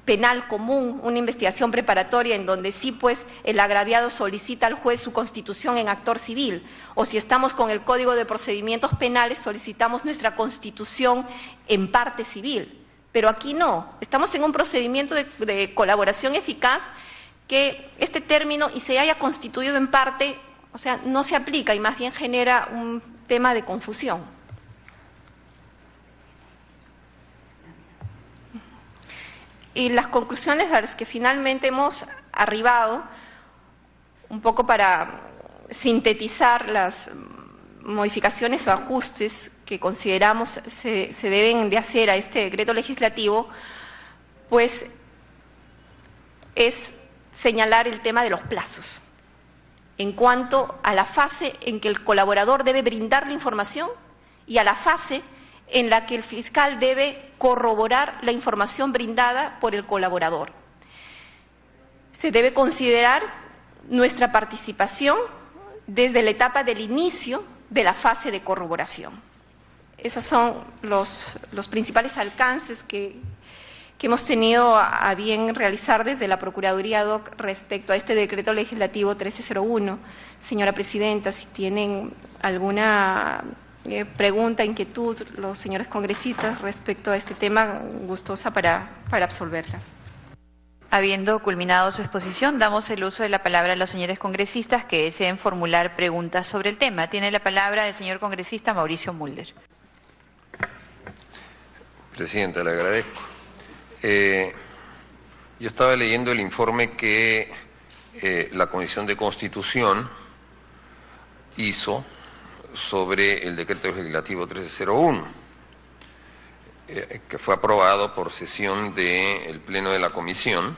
penal común, una investigación preparatoria en donde sí pues el agraviado solicita al juez su constitución en actor civil, o si estamos con el Código de Procedimientos Penales solicitamos nuestra constitución en parte civil, pero aquí no, estamos en un procedimiento de colaboración eficaz que este término y se haya constituido en parte, o sea, no se aplica y más bien genera un tema de confusión. Y las conclusiones a las que finalmente hemos arribado, un poco para sintetizar las modificaciones o ajustes que consideramos se deben de hacer a este decreto legislativo, pues es señalar el tema de los plazos. En cuanto a la fase en que el colaborador debe brindar la información y a la fase en la que el fiscal debe corroborar la información brindada por el colaborador. Se debe considerar nuestra participación desde la etapa del inicio de la fase de corroboración. Esos son los principales alcances que hemos tenido a bien realizar desde la Procuraduría ad hoc respecto a este decreto legislativo 1301. Señora Presidenta, si tienen alguna pregunta, inquietud, los señores congresistas respecto a este tema, gustosa para absolverlas. Habiendo culminado su exposición, damos el uso de la palabra a los señores congresistas que deseen formular preguntas sobre el tema. Tiene la palabra el señor congresista Mauricio Mulder. Presidenta, le agradezco. Yo estaba leyendo el informe que la Comisión de Constitución hizo sobre el decreto legislativo 1301, que fue aprobado por sesión del Pleno de la Comisión,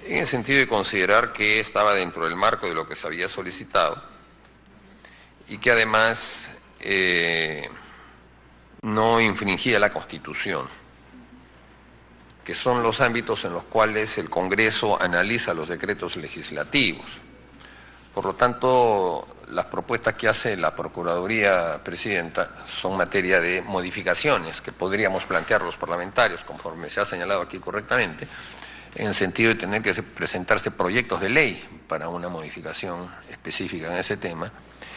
en el sentido de considerar que estaba dentro del marco de lo que se había solicitado y que además no infringía la Constitución, que son los ámbitos en los cuales el Congreso analiza los decretos legislativos. Por lo tanto, las propuestas que hace la Procuraduría, Presidenta, son materia de modificaciones que podríamos plantear los parlamentarios, conforme se ha señalado aquí correctamente, en el sentido de tener que presentarse proyectos de ley para una modificación específica en ese tema.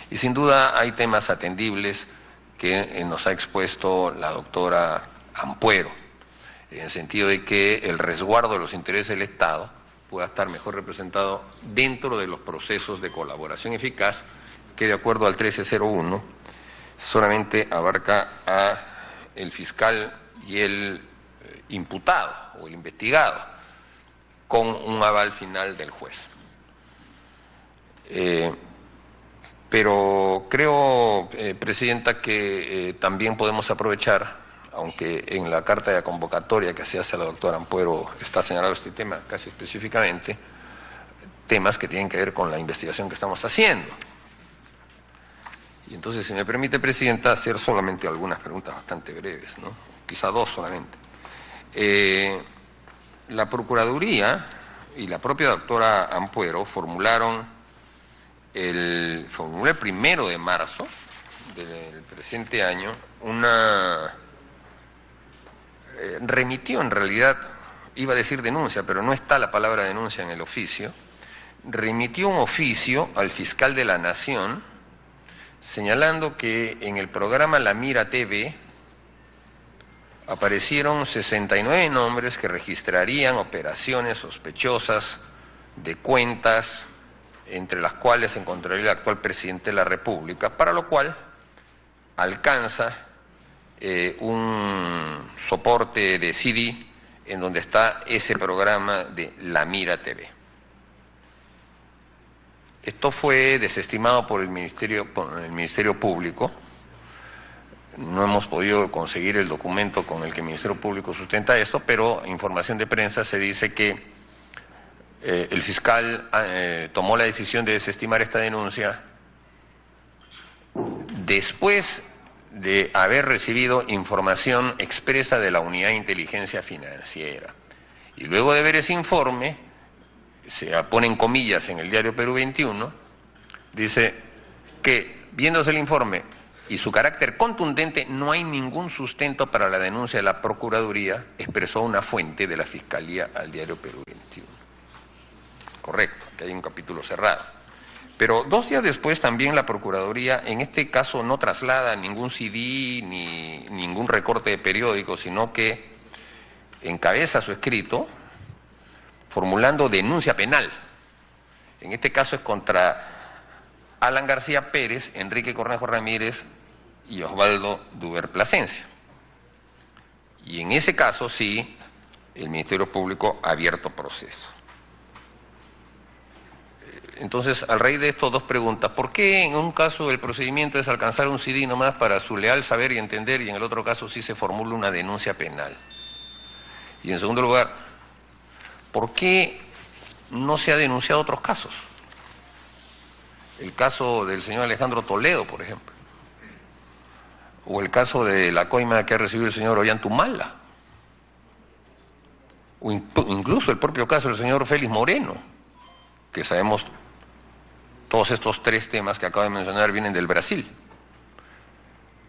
Y sin duda hay temas atendibles que nos ha expuesto la doctora Ampuero, en el sentido de que el resguardo de los intereses del Estado pueda estar mejor representado dentro de los procesos de colaboración eficaz que de acuerdo al 1301 solamente abarca a el fiscal y el imputado o el investigado con un aval final del juez. Pero creo, Presidenta, que también podemos aprovechar, aunque en la carta de convocatoria que se hace a la doctora Ampuero está señalado este tema casi específicamente, temas que tienen que ver con la investigación que estamos haciendo. Y entonces, si me permite, Presidenta, hacer solamente algunas preguntas bastante breves, ¿no? Quizá dos solamente. La Procuraduría y la propia doctora Ampuero formuló el 1 de marzo del presente año remitió en realidad, iba a decir denuncia, pero no está la palabra denuncia en el oficio, remitió un oficio al fiscal de la Nación señalando que en el programa La Mira TV aparecieron 69 nombres que registrarían operaciones sospechosas de cuentas, entre las cuales se encontraría el actual presidente de la República, para lo cual alcanza un soporte de CD en donde está ese programa de La Mira TV. Esto fue desestimado por el Ministerio Público. No hemos podido conseguir el documento con el que el Ministerio Público sustenta esto, pero en información de prensa se dice que el fiscal tomó la decisión de desestimar esta denuncia después de haber recibido información expresa de la Unidad de Inteligencia Financiera. Y luego de ver ese informe, se ponen comillas en el diario Perú 21, dice que, viéndose el informe y su carácter contundente, no hay ningún sustento para la denuncia de la Procuraduría, expresó una fuente de la Fiscalía al diario Perú 21. Correcto, que hay un capítulo cerrado. Pero 2 días después también la Procuraduría, en este caso no traslada ningún CD ni ningún recorte de periódico, sino que encabeza su escrito formulando denuncia penal. En este caso es contra Alan García Pérez, Enrique Cornejo Ramírez y Osvaldo Duber Plasencia. Y en ese caso sí, el Ministerio Público ha abierto proceso. Entonces, al raíz de esto, 2 preguntas. ¿Por qué en un caso el procedimiento es alcanzar un CD nomás para su leal saber y entender, y en el otro caso sí se formula una denuncia penal? Y en segundo lugar, ¿por qué no se ha denunciado otros casos? El caso del señor Alejandro Toledo, por ejemplo. O el caso de la coima que ha recibido el señor Ollantumala. O incluso el propio caso del señor Félix Moreno, que sabemos todos estos 3 temas que acabo de mencionar vienen del Brasil.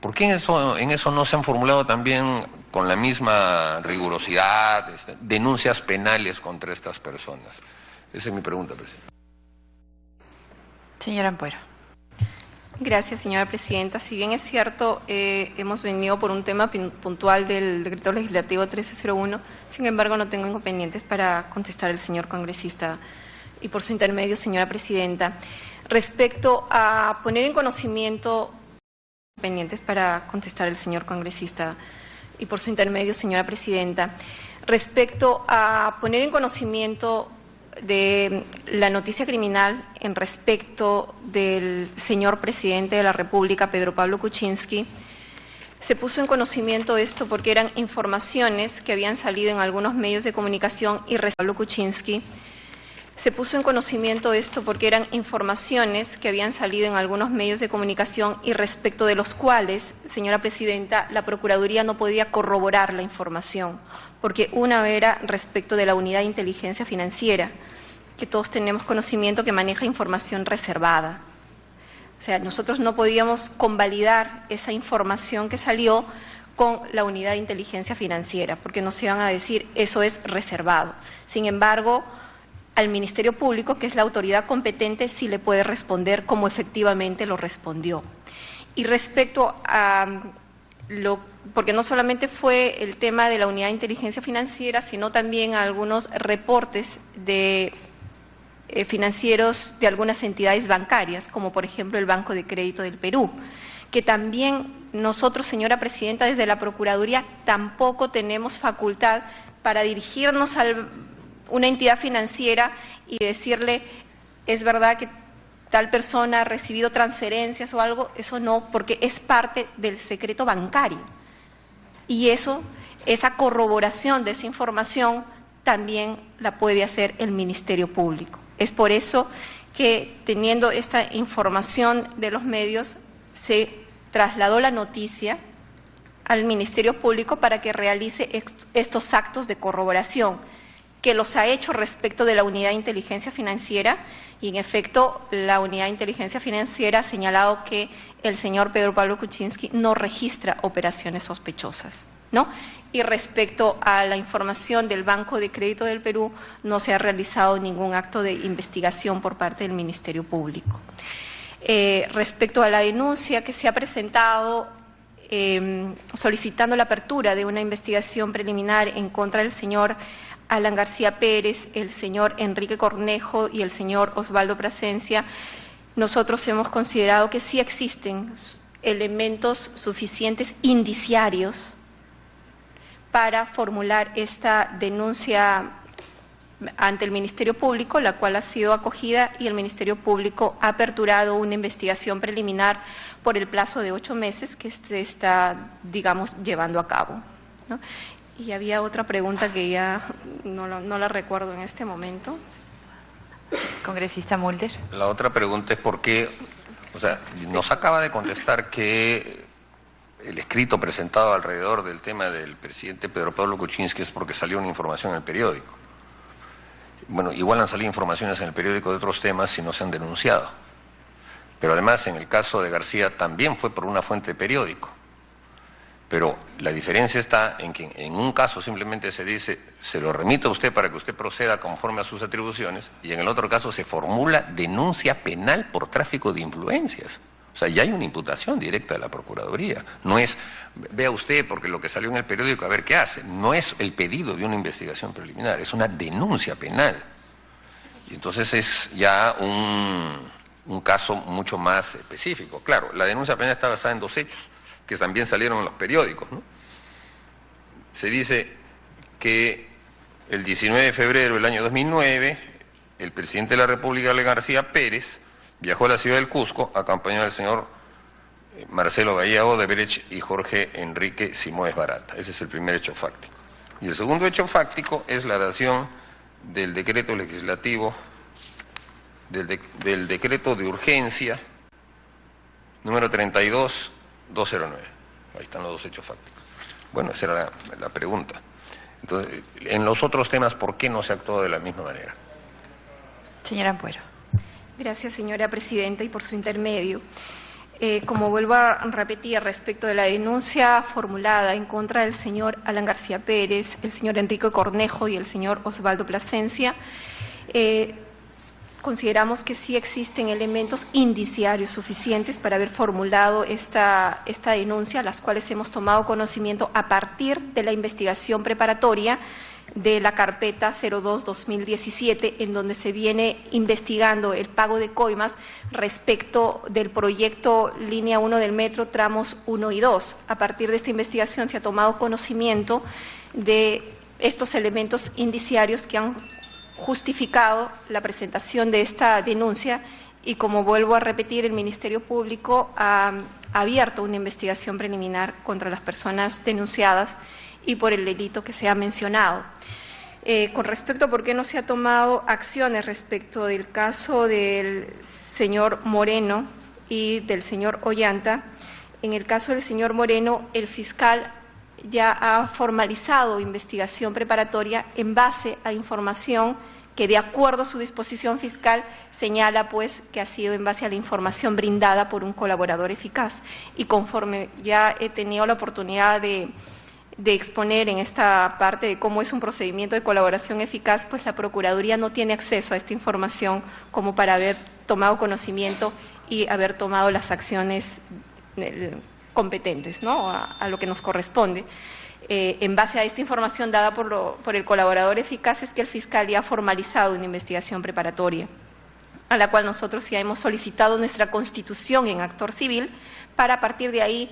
¿Por qué en eso no se han formulado también con la misma rigurosidad denuncias penales contra estas personas? Esa es mi pregunta, Presidenta. Señora Ampuero. Gracias, señora Presidenta. Si bien es cierto, hemos venido por un tema puntual del Decreto Legislativo 1301, sin embargo no tengo inconvenientes para contestar al señor congresista y por su intermedio, señora Presidenta. Respecto a poner en conocimiento, pendientes para contestar el señor congresista y por su intermedio, señora Presidenta, respecto a poner en conocimiento de la noticia criminal en respecto del señor presidente de la República, Pedro Pablo Kuczynski, se puso en conocimiento esto porque eran informaciones que habían salido en algunos medios de comunicación y Pablo Kuczynski. Se puso en conocimiento esto porque eran informaciones que habían salido en algunos medios de comunicación y respecto de los cuales, señora Presidenta, la Procuraduría no podía corroborar la información, porque una era respecto de la Unidad de Inteligencia Financiera, que todos tenemos conocimiento que maneja información reservada. O sea, nosotros no podíamos convalidar esa información que salió con la Unidad de Inteligencia Financiera, porque nos iban a decir eso es reservado. Sin embargo, al Ministerio Público, que es la autoridad competente, sí le puede responder como efectivamente lo respondió. Y respecto a porque no solamente fue el tema de la Unidad de Inteligencia Financiera, sino también a algunos reportes de financieros de algunas entidades bancarias, como por ejemplo el Banco de Crédito del Perú, que también nosotros, señora Presidenta, desde la Procuraduría tampoco tenemos facultad para dirigirnos a una entidad financiera y decirle, es verdad que tal persona ha recibido transferencias o algo, eso no, porque es parte del secreto bancario. Y esa corroboración de esa información también la puede hacer el Ministerio Público. Es por eso que, teniendo esta información de los medios, se trasladó la noticia al Ministerio Público para que realice estos actos de corroboración, que los ha hecho respecto de la Unidad de Inteligencia Financiera, y en efecto la Unidad de Inteligencia Financiera ha señalado que el señor Pedro Pablo Kuczynski no registra operaciones sospechosas, ¿no? Y respecto a la información del Banco de Crédito del Perú, no se ha realizado ningún acto de investigación por parte del Ministerio Público. Respecto a la denuncia que se ha presentado solicitando la apertura de una investigación preliminar en contra del señor Alan García Pérez, el señor Enrique Cornejo y el señor Osvaldo Plasencia, nosotros hemos considerado que sí existen elementos suficientes indiciarios para formular esta denuncia ante el Ministerio Público, la cual ha sido acogida, y el Ministerio Público ha aperturado una investigación preliminar por el plazo de 8 meses que se está, digamos, llevando a cabo, ¿no? Y había otra pregunta que ya no la recuerdo en este momento. Congresista Mulder. La otra pregunta es por qué, o sea, nos acaba de contestar que el escrito presentado alrededor del tema del presidente Pedro Pablo Kuczynski es porque salió una información en el periódico. Bueno, igual han salido informaciones en el periódico de otros temas y no se han denunciado. Pero además, en el caso de García también fue por una fuente de periódico. Pero la diferencia está en que en un caso simplemente se dice, se lo remito a usted para que usted proceda conforme a sus atribuciones, y en el otro caso se formula denuncia penal por tráfico de influencias. O sea, ya hay una imputación directa de la Procuraduría. No es, vea usted, porque lo que salió en el periódico, a ver qué hace. No es el pedido de una investigación preliminar, es una denuncia penal. Y entonces es ya un caso mucho más específico. Claro, la denuncia penal está basada en 2 hechos, que también salieron en los periódicos, ¿no? Se dice que el 19 de febrero del año 2009, el presidente de la República, Alan García Pérez, viajó a la ciudad del Cusco, acompañado del señor Marcelo Bahía Odebrecht y Jorge Enrique Simoes Barata. Ese es el primer hecho fáctico. Y el segundo hecho fáctico es la dación del decreto legislativo, del decreto de urgencia número 32-209. Ahí están los 2 hechos fácticos. Bueno, esa era la pregunta. Entonces, en los otros temas, ¿por qué no se actuó de la misma manera? Señora Ampuero. Gracias, señora Presidenta, y por su intermedio. Como vuelvo a repetir respecto de la denuncia formulada en contra del señor Alan García Pérez, el señor Enrique Cornejo y el señor Osvaldo Plasencia, consideramos que sí existen elementos indiciarios suficientes para haber formulado esta denuncia, las cuales hemos tomado conocimiento a partir de la investigación preparatoria de la carpeta 02-2017, en donde se viene investigando el pago de coimas respecto del proyecto Línea 1 del Metro, tramos 1 y 2. A partir de esta investigación se ha tomado conocimiento de estos elementos indiciarios que han justificado la presentación de esta denuncia, y como vuelvo a repetir, el Ministerio Público ha abierto una investigación preliminar contra las personas denunciadas y por el delito que se ha mencionado. Con respecto a por qué no se ha tomado acciones respecto del caso del señor Moreno y del señor Ollanta, en el caso del señor Moreno, el fiscal ya ha formalizado investigación preparatoria en base a información que, de acuerdo a su disposición fiscal, señala pues que ha sido en base a la información brindada por un colaborador eficaz. Y conforme ya he tenido la oportunidad de exponer en esta parte de cómo es un procedimiento de colaboración eficaz, pues la Procuraduría no tiene acceso a esta información como para haber tomado conocimiento y haber tomado las acciones competentes, ¿no?, a lo que nos corresponde. En base a esta información dada por el colaborador eficaz es que el fiscal ya ha formalizado una investigación preparatoria. a la cual nosotros ya hemos solicitado nuestra constitución en actor civil, para a partir de ahí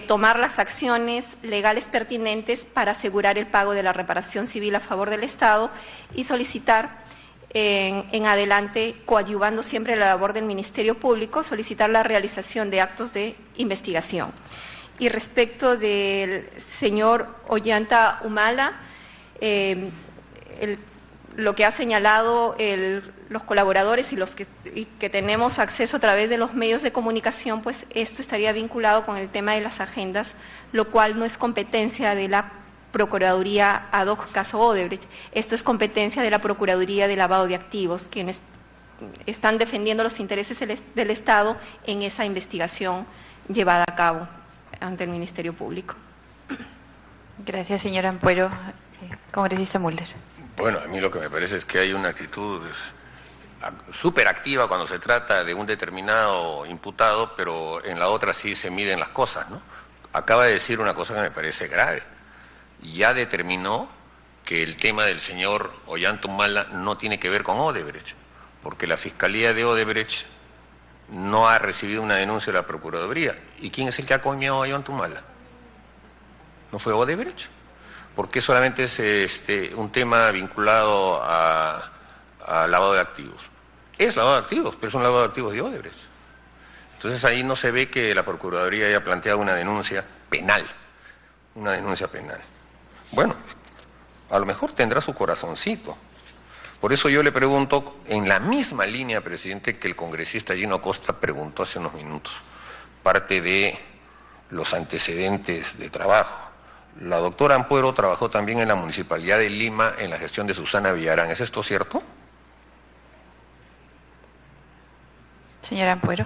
tomar las acciones legales pertinentes para asegurar el pago de la reparación civil a favor del Estado y solicitar en adelante, coadyuvando siempre la labor del Ministerio Público, solicitar la realización de actos de investigación. Y respecto del señor Ollanta Humala, lo que ha señalado los colaboradores y los que tenemos acceso a través de los medios de comunicación, pues esto estaría vinculado con el tema de las agendas, lo cual no es competencia de la Procuraduría ad hoc caso Odebrecht. Esto es competencia de la Procuraduría de Lavado de Activos, quienes están defendiendo los intereses del Estado en esa investigación llevada a cabo ante el Ministerio Público. Gracias, señora Ampuero. Congresista Mulder. Bueno, a mí lo que me parece es que hay una actitud súper activa cuando se trata de un determinado imputado, pero en la otra sí se miden las cosas, ¿no? Acaba de decir una cosa que me parece grave. Ya determinó que el tema del señor Ollanta Humala no tiene que ver con Odebrecht, porque la Fiscalía de Odebrecht no ha recibido una denuncia de la Procuraduría. ¿Y quién es el que ha coñado a Ollanta Humala? ¿No fue Odebrecht? ¿Por qué solamente es un tema vinculado a lavado de activos? Es lavado de activos, pero es un lavado de activos de Odebrecht. Entonces ahí no se ve que la Procuraduría haya planteado una denuncia penal. Una denuncia penal. Bueno, a lo mejor tendrá su corazoncito. Por eso yo le pregunto, en la misma línea, presidente, que el congresista Gino Costa preguntó hace unos minutos, parte de los antecedentes de trabajo. La doctora Ampuero trabajó también en la Municipalidad de Lima en la gestión de Susana Villarán. ¿Es esto cierto? Señora Ampuero.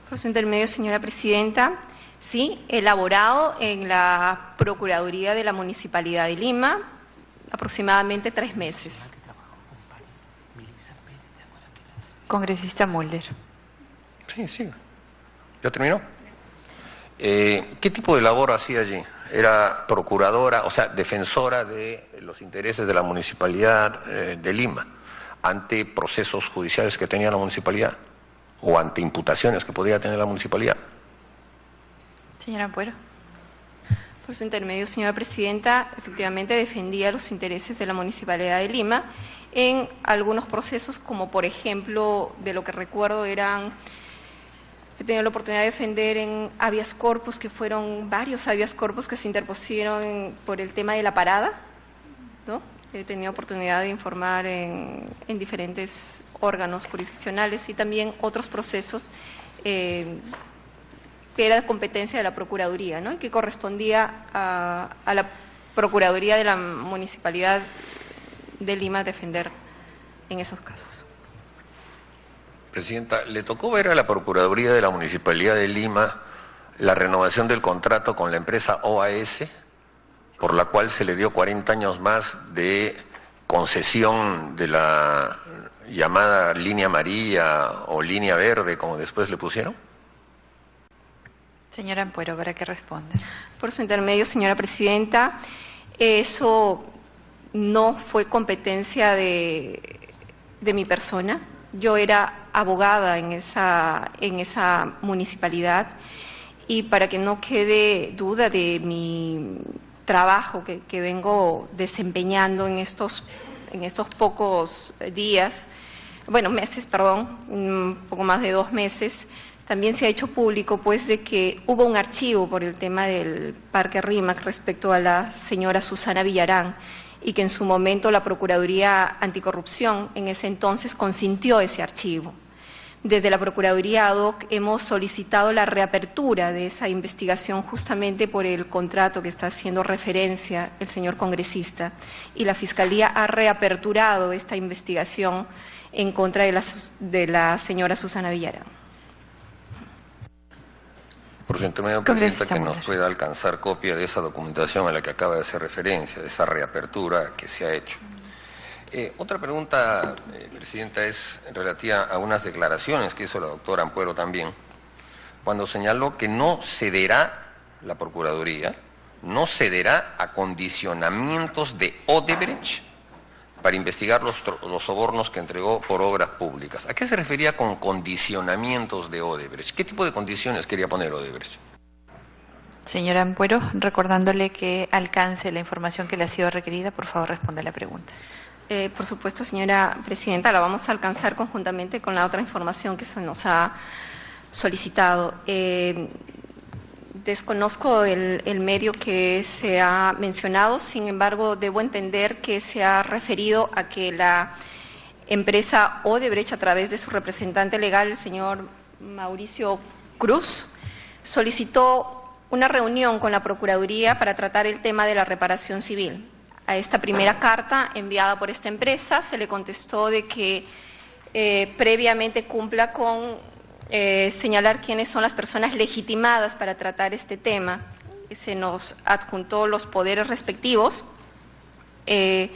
Por su intermedio, señora presidenta, sí, elaborado en la Procuraduría de la Municipalidad de Lima, aproximadamente 3 meses. Congresista Mulder. Sí, sí. ¿Ya terminó? ¿Qué tipo de labor hacía allí? ¿Era procuradora, o sea, defensora de los intereses de la Municipalidad de Lima ante procesos judiciales que tenía la Municipalidad o ante imputaciones que podía tener la Municipalidad? Señora Ampuero. Por su intermedio, señora presidenta, efectivamente defendía los intereses de la Municipalidad de Lima en algunos procesos, como por ejemplo, de lo que recuerdo he tenido la oportunidad de defender en habeas corpus, que fueron varios habeas corpus que se interpusieron por el tema de la parada, ¿no? He tenido oportunidad de informar en diferentes órganos jurisdiccionales y también otros procesos que era competencia de la Procuraduría, ¿no? Y que correspondía a la Procuraduría de la Municipalidad de Lima defender en esos casos. Presidenta, ¿le tocó ver a la Procuraduría de la Municipalidad de Lima la renovación del contrato con la empresa OAS, por la cual se le dio 40 años más de concesión de la llamada línea amarilla o línea verde, como después le pusieron? Señora Ampuero, ¿para qué responde? Por su intermedio, señora presidenta, eso no fue competencia de mi persona. Yo era abogada en esa municipalidad y para que no quede duda de mi trabajo que vengo desempeñando en estos pocos días, meses, un poco más de 2 meses, también se ha hecho público pues de que hubo un archivo por el tema del Parque Rímac respecto a la señora Susana Villarán y que en su momento la Procuraduría Anticorrupción en ese entonces consintió ese archivo. Desde la Procuraduría ad hoc hemos solicitado la reapertura de esa investigación justamente por el contrato que está haciendo referencia el señor congresista y la Fiscalía ha reaperturado esta investigación en contra de la señora Susana Villarán. Por su intermedio, presidenta, que nos pueda alcanzar copia de esa documentación a la que acaba de hacer referencia, de esa reapertura que se ha hecho. Otra pregunta, presidenta, es relativa a unas declaraciones que hizo la doctora Ampuero también, cuando señaló que no cederá la Procuraduría, no cederá a condicionamientos de Odebrecht para investigar los sobornos que entregó por obras públicas. ¿A qué se refería con condicionamientos de Odebrecht? ¿Qué tipo de condiciones quería poner Odebrecht? Señora Ampuero, recordándole que alcance la información que le ha sido requerida, por favor responda a la pregunta. Por supuesto, señora presidenta, la vamos a alcanzar conjuntamente con la otra información que se nos ha solicitado. Desconozco el medio que se ha mencionado, sin embargo, debo entender que se ha referido a que la empresa Odebrecht, a través de su representante legal, el señor Mauricio Cruz, solicitó una reunión con la Procuraduría para tratar el tema de la reparación civil. A esta primera carta enviada por esta empresa se le contestó de que previamente cumpla con señalar quiénes son las personas legitimadas para tratar este tema. Se nos adjuntó los poderes respectivos y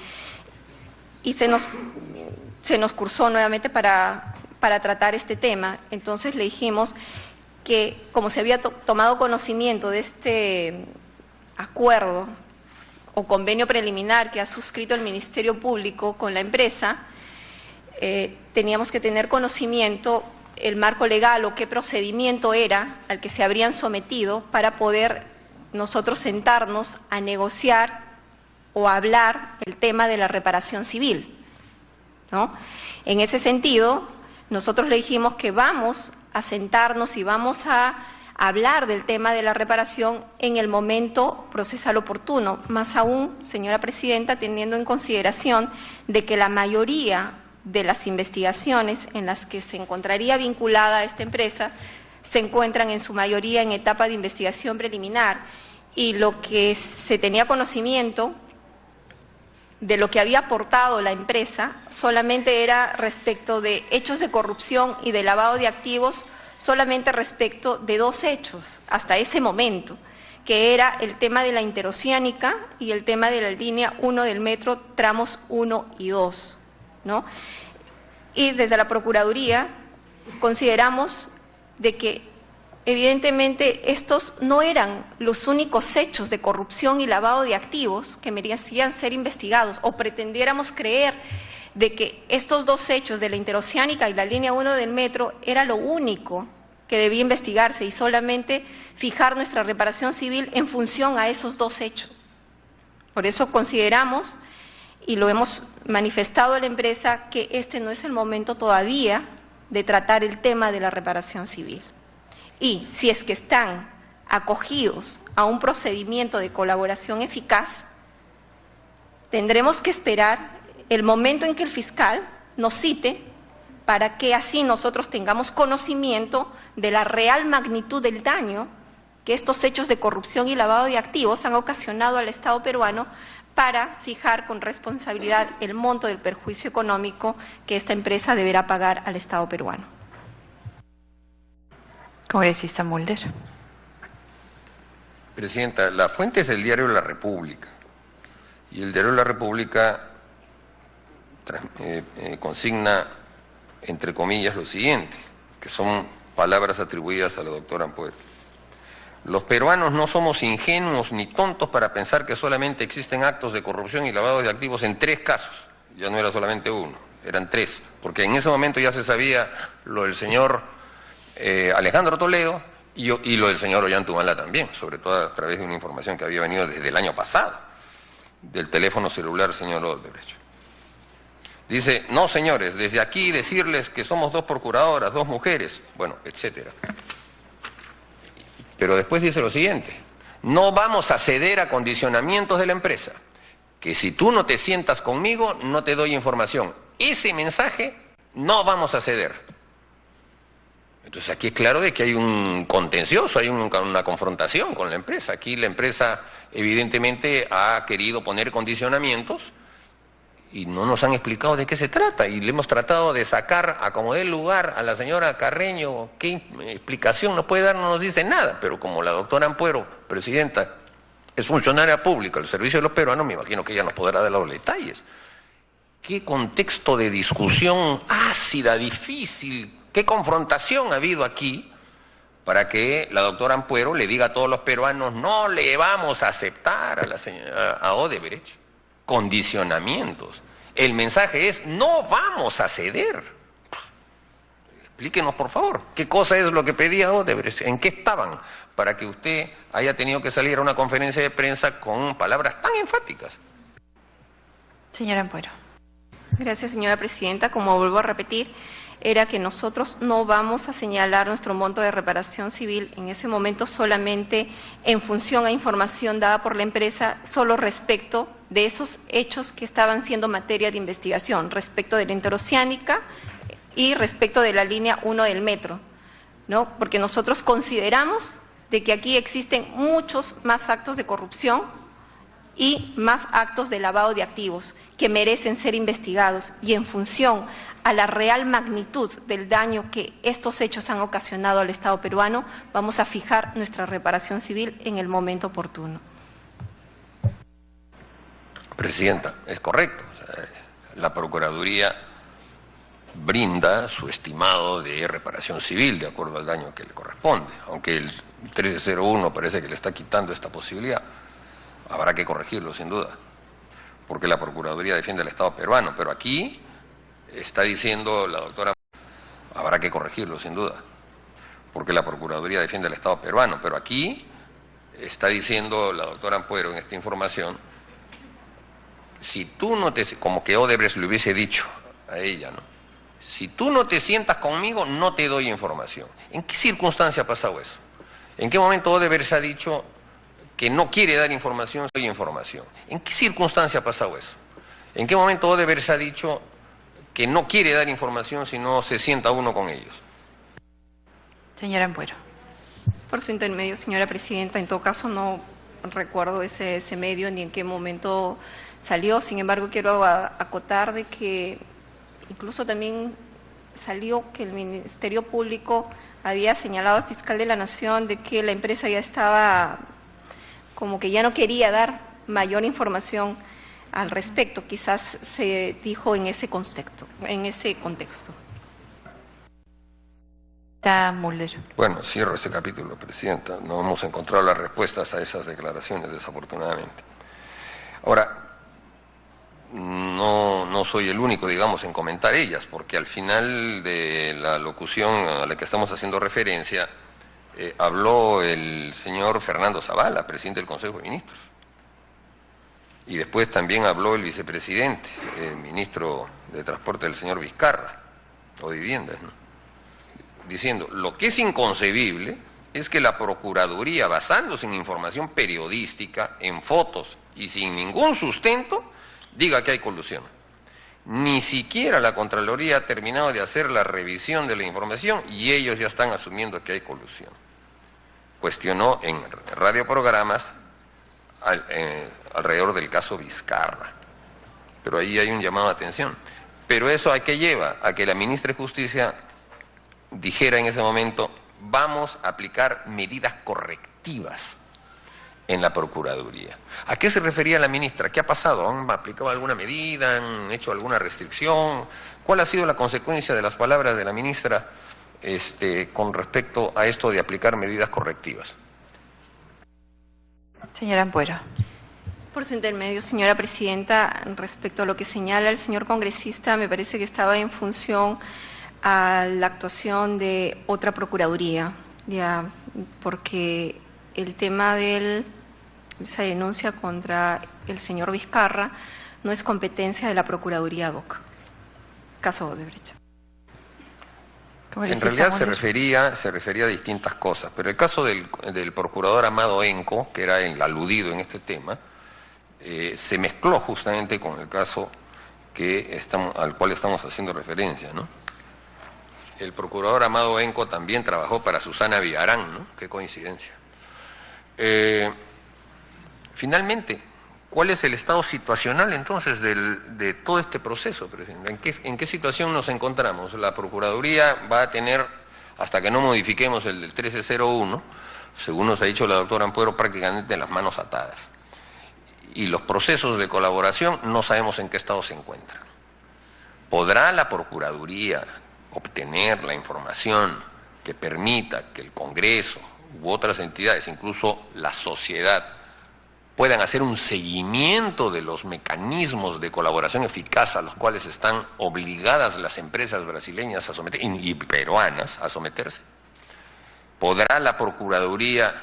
se nos cursó nuevamente para tratar este tema. Entonces le dijimos que como se había tomado conocimiento de este acuerdo o convenio preliminar que ha suscrito el Ministerio Público con la empresa, teníamos que tener conocimiento el marco legal o qué procedimiento era al que se habrían sometido para poder nosotros sentarnos a negociar o a hablar el tema de la reparación civil, ¿no? En ese sentido, nosotros le dijimos que vamos a sentarnos y vamos a hablar del tema de la reparación en el momento procesal oportuno, más aún, señora presidenta, teniendo en consideración de que la mayoría de las investigaciones en las que se encontraría vinculada esta empresa se encuentran en su mayoría en etapa de investigación preliminar, y lo que se tenía conocimiento de lo que había aportado la empresa solamente era respecto de hechos de corrupción y de lavado de activos, solamente respecto de 2 hechos hasta ese momento, que era el tema de la interoceánica y el tema de la línea 1 del metro, tramos 1 y 2. ¿No? Y desde la Procuraduría consideramos de que evidentemente estos no eran los únicos hechos de corrupción y lavado de activos que merecían ser investigados, o pretendiéramos creer de que estos 2 hechos de la interoceánica y la línea 1 del metro era lo único que debía investigarse y solamente fijar nuestra reparación civil en función a esos 2 hechos. Por eso consideramos, y lo hemos manifestado a la empresa, que este no es el momento todavía de tratar el tema de la reparación civil. Y si es que están acogidos a un procedimiento de colaboración eficaz, tendremos que esperar el momento en que el fiscal nos cite para que así nosotros tengamos conocimiento de la real magnitud del daño que estos hechos de corrupción y lavado de activos han ocasionado al Estado peruano, para fijar con responsabilidad el monto del perjuicio económico que esta empresa deberá pagar al Estado peruano. Congresista Mulder. Presidenta, la fuente es del diario La República, y el diario La República consigna, entre comillas, lo siguiente, que son palabras atribuidas a la doctora Ampuero. Los peruanos no somos ingenuos ni tontos para pensar que solamente existen actos de corrupción y lavado de activos en 3 casos. Ya no era solamente 1, eran 3, porque en ese momento ya se sabía lo del señor Alejandro Toledo y lo del señor Ollantumala también, sobre todo a través de una información que había venido desde el año pasado, del teléfono celular del señor Odebrecht. Dice, no señores, desde aquí decirles que somos 2 procuradoras, 2 mujeres, bueno, etcétera. Pero después dice lo siguiente, no vamos a ceder a condicionamientos de la empresa, que si tú no te sientas conmigo, no te doy información. Ese mensaje no vamos a ceder. Entonces aquí es claro de que hay un contencioso, hay una confrontación con la empresa. Aquí la empresa evidentemente ha querido poner condicionamientos y no nos han explicado de qué se trata, y le hemos tratado de sacar a como dé lugar a la señora Carreño, qué explicación nos puede dar, no nos dice nada, pero como la doctora Ampuero, presidenta, es funcionaria pública al servicio de los peruanos, me imagino que ella nos podrá dar los detalles. Qué contexto de discusión ácida, difícil, qué confrontación ha habido aquí para que la doctora Ampuero le diga a todos los peruanos, no le vamos a aceptar a la señora, a Odebrecht condicionamientos. El mensaje es: no vamos a ceder. Explíquenos, por favor, ¿qué cosa es lo que pedía Odebrecht? ¿En qué estaban? Para que usted haya tenido que salir a una conferencia de prensa con palabras tan enfáticas. Señora Ampuero. Gracias, señora presidenta. Como vuelvo a repetir, era que nosotros no vamos a señalar nuestro monto de reparación civil en ese momento solamente en función a información dada por la empresa, solo respecto de esos hechos que estaban siendo materia de investigación, respecto de la interoceánica y respecto de la línea 1 del metro, ¿no? Porque nosotros consideramos de que aquí existen muchos más actos de corrupción y más actos de lavado de activos que merecen ser investigados, y en función a la real magnitud del daño que estos hechos han ocasionado al Estado peruano, vamos a fijar nuestra reparación civil en el momento oportuno. Presidenta, es correcto. La Procuraduría brinda su estimado de reparación civil de acuerdo al daño que le corresponde, aunque el 1301 parece que le está quitando esta posibilidad. Habrá que corregirlo, sin duda, porque la Procuraduría defiende al Estado peruano, pero aquí está diciendo la doctora, habrá que corregirlo, sin duda, porque la Procuraduría defiende al Estado peruano, pero aquí está diciendo la doctora Ampuero en esta información, si tú no te, como que Odebrecht le hubiese dicho a ella, ¿no? Si tú no te sientas conmigo, no te doy información. ¿En qué circunstancia ha pasado eso? ¿En qué momento Odebrecht ha dicho que no quiere dar información, doy información? ¿En qué circunstancia ha pasado eso? ¿En qué momento Odebrecht ha dicho que no quiere dar información si no se sienta uno con ellos? Señora Ampuero. Por su intermedio, señora presidenta, en todo caso no recuerdo ese medio ni en qué momento salió. Sin embargo, quiero acotar de que incluso también salió que el Ministerio Público había señalado al fiscal de la Nación de que la empresa ya estaba, como que ya no quería dar mayor información al respecto. Quizás se dijo en ese contexto. Está Müller. Bueno, cierro ese capítulo, presidenta. No hemos encontrado las respuestas a esas declaraciones, desafortunadamente. Ahora, no soy el único, digamos, en comentar ellas, porque al final de la locución a la que estamos haciendo referencia, habló el señor Fernando Zavala, presidente del Consejo de Ministros. Y después también habló el vicepresidente, el ministro de Transporte, el señor Vizcarra, o de Viviendas, ¿no? Diciendo, lo que es inconcebible es que la Procuraduría, basándose en información periodística, en fotos y sin ningún sustento, diga que hay colusión. Ni siquiera la Contraloría ha terminado de hacer la revisión de la información y ellos ya están asumiendo que hay colusión. Cuestionó en radioprogramas alrededor del caso Vizcarra. Pero ahí hay un llamado de atención. Pero eso a qué lleva, a que la ministra de Justicia dijera en ese momento, vamos a aplicar medidas correctivas en la Procuraduría. ¿A qué se refería la ministra? ¿Qué ha pasado? ¿Han aplicado alguna medida? ¿Han hecho alguna restricción? ¿Cuál ha sido la consecuencia de las palabras de la ministra con respecto a esto de aplicar medidas correctivas? Señora Ampuero. Por su intermedio, señora presidenta, respecto a lo que señala el señor congresista, me parece que estaba en función a la actuación de otra procuraduría, ya, porque el tema de esa denuncia contra el señor Vizcarra no es competencia de la Procuraduría DOC, caso Odebrecht. En realidad se refería a distintas cosas, pero el caso del procurador Amado Enco, que era el aludido en este tema, se mezcló justamente con el caso al cual estamos haciendo referencia, ¿no? El procurador Amado Enco también trabajó para Susana Villarán, ¿no? Qué coincidencia. Finalmente, ¿cuál es el estado situacional entonces de todo este proceso, presidente? ¿En qué situación nos encontramos? La Procuraduría va a tener, hasta que no modifiquemos el del 1301, según nos ha dicho la doctora Ampuero, prácticamente las manos atadas. Y los procesos de colaboración no sabemos en qué estado se encuentran. ¿Podrá la Procuraduría obtener la información que permita que el Congreso u otras entidades, incluso la sociedad, puedan hacer un seguimiento de los mecanismos de colaboración eficaz a los cuales están obligadas las empresas brasileñas a someter, y peruanas a someterse. ¿Podrá la Procuraduría,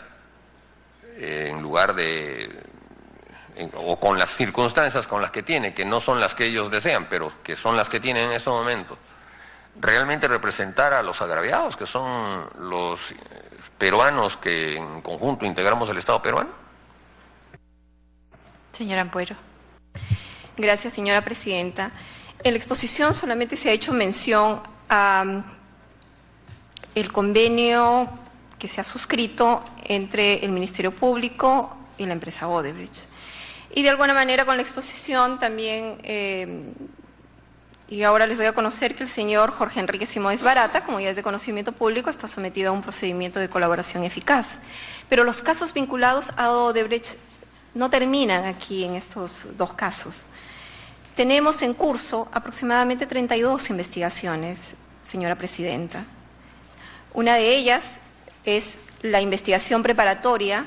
en lugar de, o con las circunstancias con las que tiene, que no son las que ellos desean, pero que son las que tienen en estos momentos, realmente representar a los agraviados, que son los peruanos que en conjunto integramos el Estado peruano? Señora Ampuero. Gracias, señora presidenta. En la exposición solamente se ha hecho mención a el convenio que se ha suscrito entre el Ministerio Público y la empresa Odebrecht. Y de alguna manera con la exposición también, y ahora les doy a conocer que el señor Jorge Enrique Simões Barata, como ya es de conocimiento público, está sometido a un procedimiento de colaboración eficaz. Pero los casos vinculados a Odebrecht no terminan aquí en estos dos casos. Tenemos en curso aproximadamente 32 investigaciones, señora presidenta. Una de ellas es la investigación preparatoria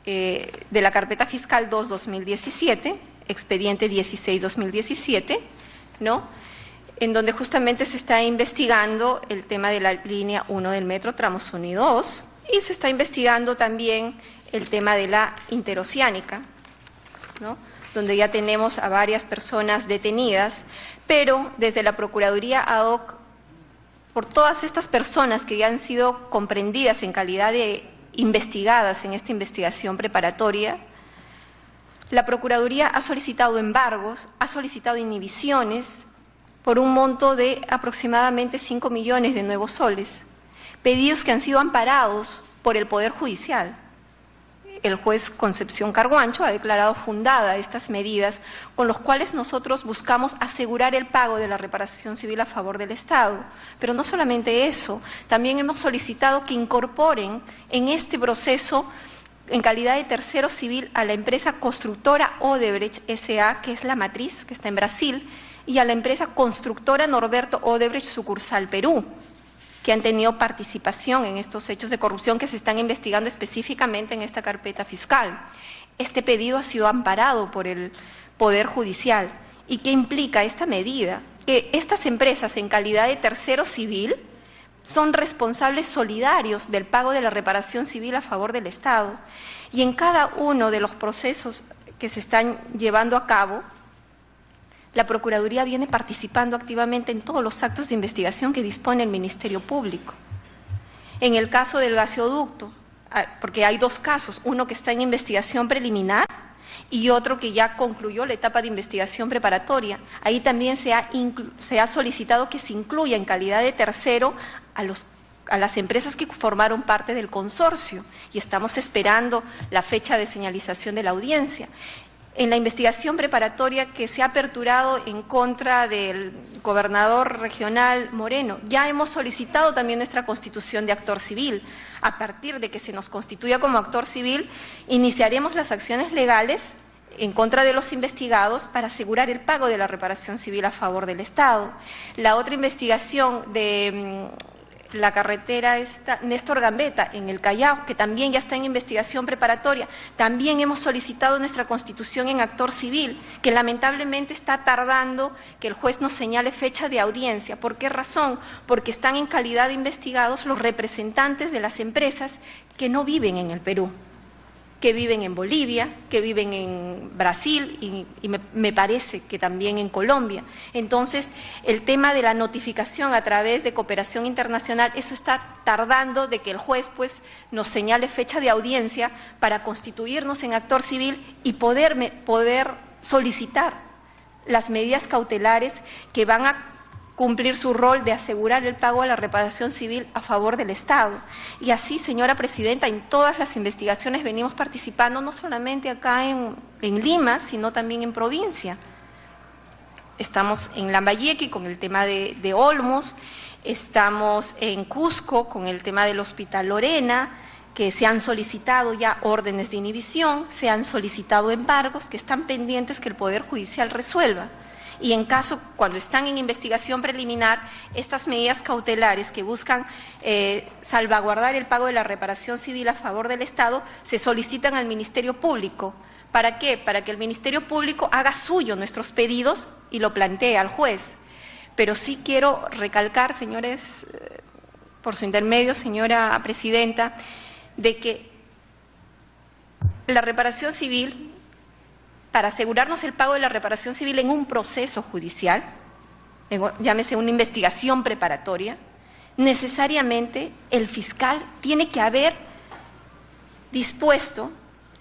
de la carpeta fiscal 2-2017, expediente 16-2017, ¿no?, en donde justamente se está investigando el tema de la línea 1 del metro, tramos 1 y 2, y se está investigando también el tema de la interoceánica, ¿no?, donde ya tenemos a varias personas detenidas, pero desde la Procuraduría ad hoc, por todas estas personas que ya han sido comprendidas en calidad de investigadas en esta investigación preparatoria, la Procuraduría ha solicitado embargos, ha solicitado inhibiciones por un monto de aproximadamente 5 millones de nuevos soles, pedidos que han sido amparados por el Poder Judicial. El juez Concepción Carguancho ha declarado fundada estas medidas con las cuales nosotros buscamos asegurar el pago de la reparación civil a favor del Estado. Pero no solamente eso, también hemos solicitado que incorporen en este proceso en calidad de tercero civil a la empresa constructora Odebrecht S.A., que es la matriz, que está en Brasil, y a la empresa constructora Norberto Odebrecht sucursal Perú, que han tenido participación en estos hechos de corrupción que se están investigando específicamente en esta carpeta fiscal. Este pedido ha sido amparado por el Poder Judicial. ¿Y qué implica esta medida? Que estas empresas en calidad de tercero civil son responsables solidarios del pago de la reparación civil a favor del Estado. Y en cada uno de los procesos que se están llevando a cabo, la Procuraduría viene participando activamente en todos los actos de investigación que dispone el Ministerio Público. En el caso del gaseoducto, porque hay dos casos, uno que está en investigación preliminar y otro que ya concluyó la etapa de investigación preparatoria, ahí también se ha solicitado que se incluya en calidad de tercero a las empresas que formaron parte del consorcio y estamos esperando la fecha de señalización de la audiencia. En la investigación preparatoria que se ha aperturado en contra del gobernador regional Moreno, ya hemos solicitado también nuestra constitución de actor civil. A partir de que se nos constituya como actor civil, iniciaremos las acciones legales en contra de los investigados para asegurar el pago de la reparación civil a favor del Estado. La otra investigación de la carretera Néstor Gambetta en el Callao, que también ya está en investigación preparatoria, también hemos solicitado nuestra constitución en actor civil, que lamentablemente está tardando que el juez nos señale fecha de audiencia. ¿Por qué razón? Porque están en calidad de investigados los representantes de las empresas que no viven en el Perú, que viven en Bolivia, que viven en Brasil y me parece que también en Colombia. Entonces, el tema de la notificación a través de cooperación internacional, eso está tardando de que el juez pues nos señale fecha de audiencia para constituirnos en actor civil y poder solicitar las medidas cautelares que van a cumplir su rol de asegurar el pago de la reparación civil a favor del Estado. Y así, señora presidenta, en todas las investigaciones venimos participando, no solamente acá en Lima, sino también en provincia. Estamos en Lambayeque con el tema de Olmos, estamos en Cusco con el tema del Hospital Lorena, que se han solicitado ya órdenes de inhibición, se han solicitado embargos que están pendientes que el Poder Judicial resuelva. y en caso, cuando están en investigación preliminar, estas medidas cautelares que buscan salvaguardar el pago de la reparación civil a favor del Estado, se solicitan al Ministerio Público. ¿Para qué? Para que el Ministerio Público haga suyo nuestros pedidos y lo plantee al juez. Pero sí quiero recalcar, señores, por su intermedio, señora presidenta, de que la reparación civil, para asegurarnos el pago de la reparación civil en un proceso judicial, llámese una investigación preparatoria, necesariamente el fiscal tiene que haber dispuesto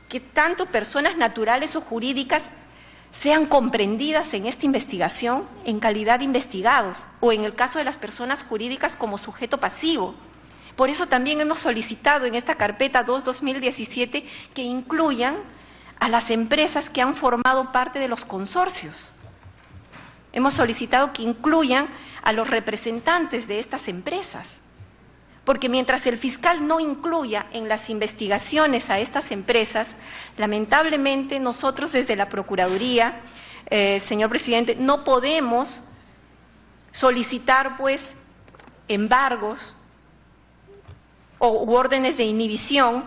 que tanto personas naturales o jurídicas sean comprendidas en esta investigación en calidad de investigados, o en el caso de las personas jurídicas como sujeto pasivo. Por eso también hemos solicitado en esta carpeta 2/2017 que incluyan a las empresas que han formado parte de los consorcios. Hemos solicitado que incluyan a los representantes de estas empresas, porque mientras el fiscal no incluya en las investigaciones a estas empresas, lamentablemente nosotros desde la Procuraduría, señor presidente, no podemos solicitar pues embargos u órdenes de inhibición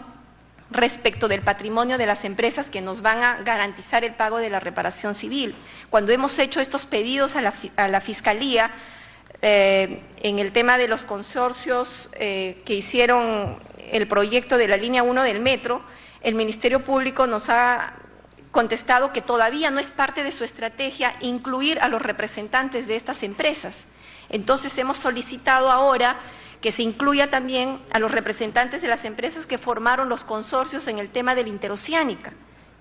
respecto del patrimonio de las empresas que nos van a garantizar el pago de la reparación civil. Cuando hemos hecho estos pedidos a la Fiscalía, en el tema de los consorcios que hicieron el proyecto de la línea 1 del metro, el Ministerio Público nos ha contestado que todavía no es parte de su estrategia incluir a los representantes de estas empresas. Entonces hemos solicitado ahora que se incluya también a los representantes de las empresas que formaron los consorcios en el tema de la interoceánica,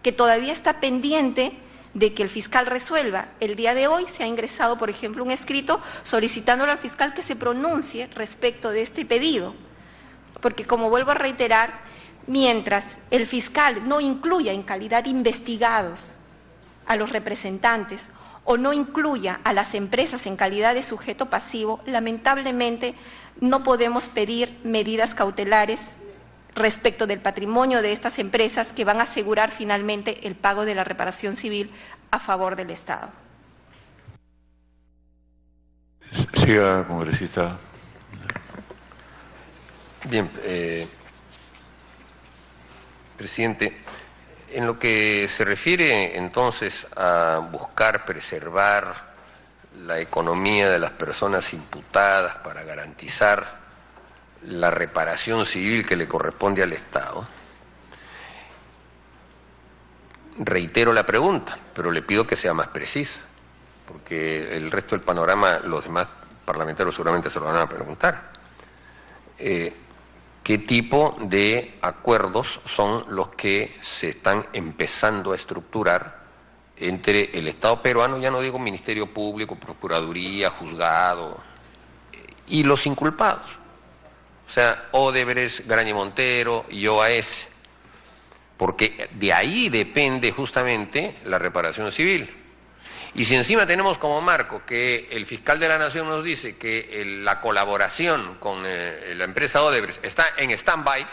que todavía está pendiente de que el fiscal resuelva. El día de hoy se ha ingresado, por ejemplo, un escrito solicitándole al fiscal que se pronuncie respecto de este pedido, porque, como vuelvo a reiterar, mientras el fiscal no incluya en calidad de investigados a los representantes o no incluya a las empresas en calidad de sujeto pasivo, lamentablemente no podemos pedir medidas cautelares respecto del patrimonio de estas empresas que van a asegurar finalmente el pago de la reparación civil a favor del Estado. Siga, congresista. Bien, presidente, en lo que se refiere entonces a buscar preservar la economía de las personas imputadas para garantizar la reparación civil que le corresponde al Estado, reitero la pregunta, pero le pido que sea más precisa, porque el resto del panorama los demás parlamentarios seguramente se lo van a preguntar. ¿Qué tipo de acuerdos son los que se están empezando a estructurar entre el Estado peruano, ya no digo Ministerio Público, Procuraduría, Juzgado, y los inculpados? O sea, Odebrecht, Graña Montero y OAS, porque de ahí depende justamente la reparación civil. Y si encima tenemos como marco que el fiscal de la Nación nos dice que la colaboración con la empresa Odebrecht está en stand-by,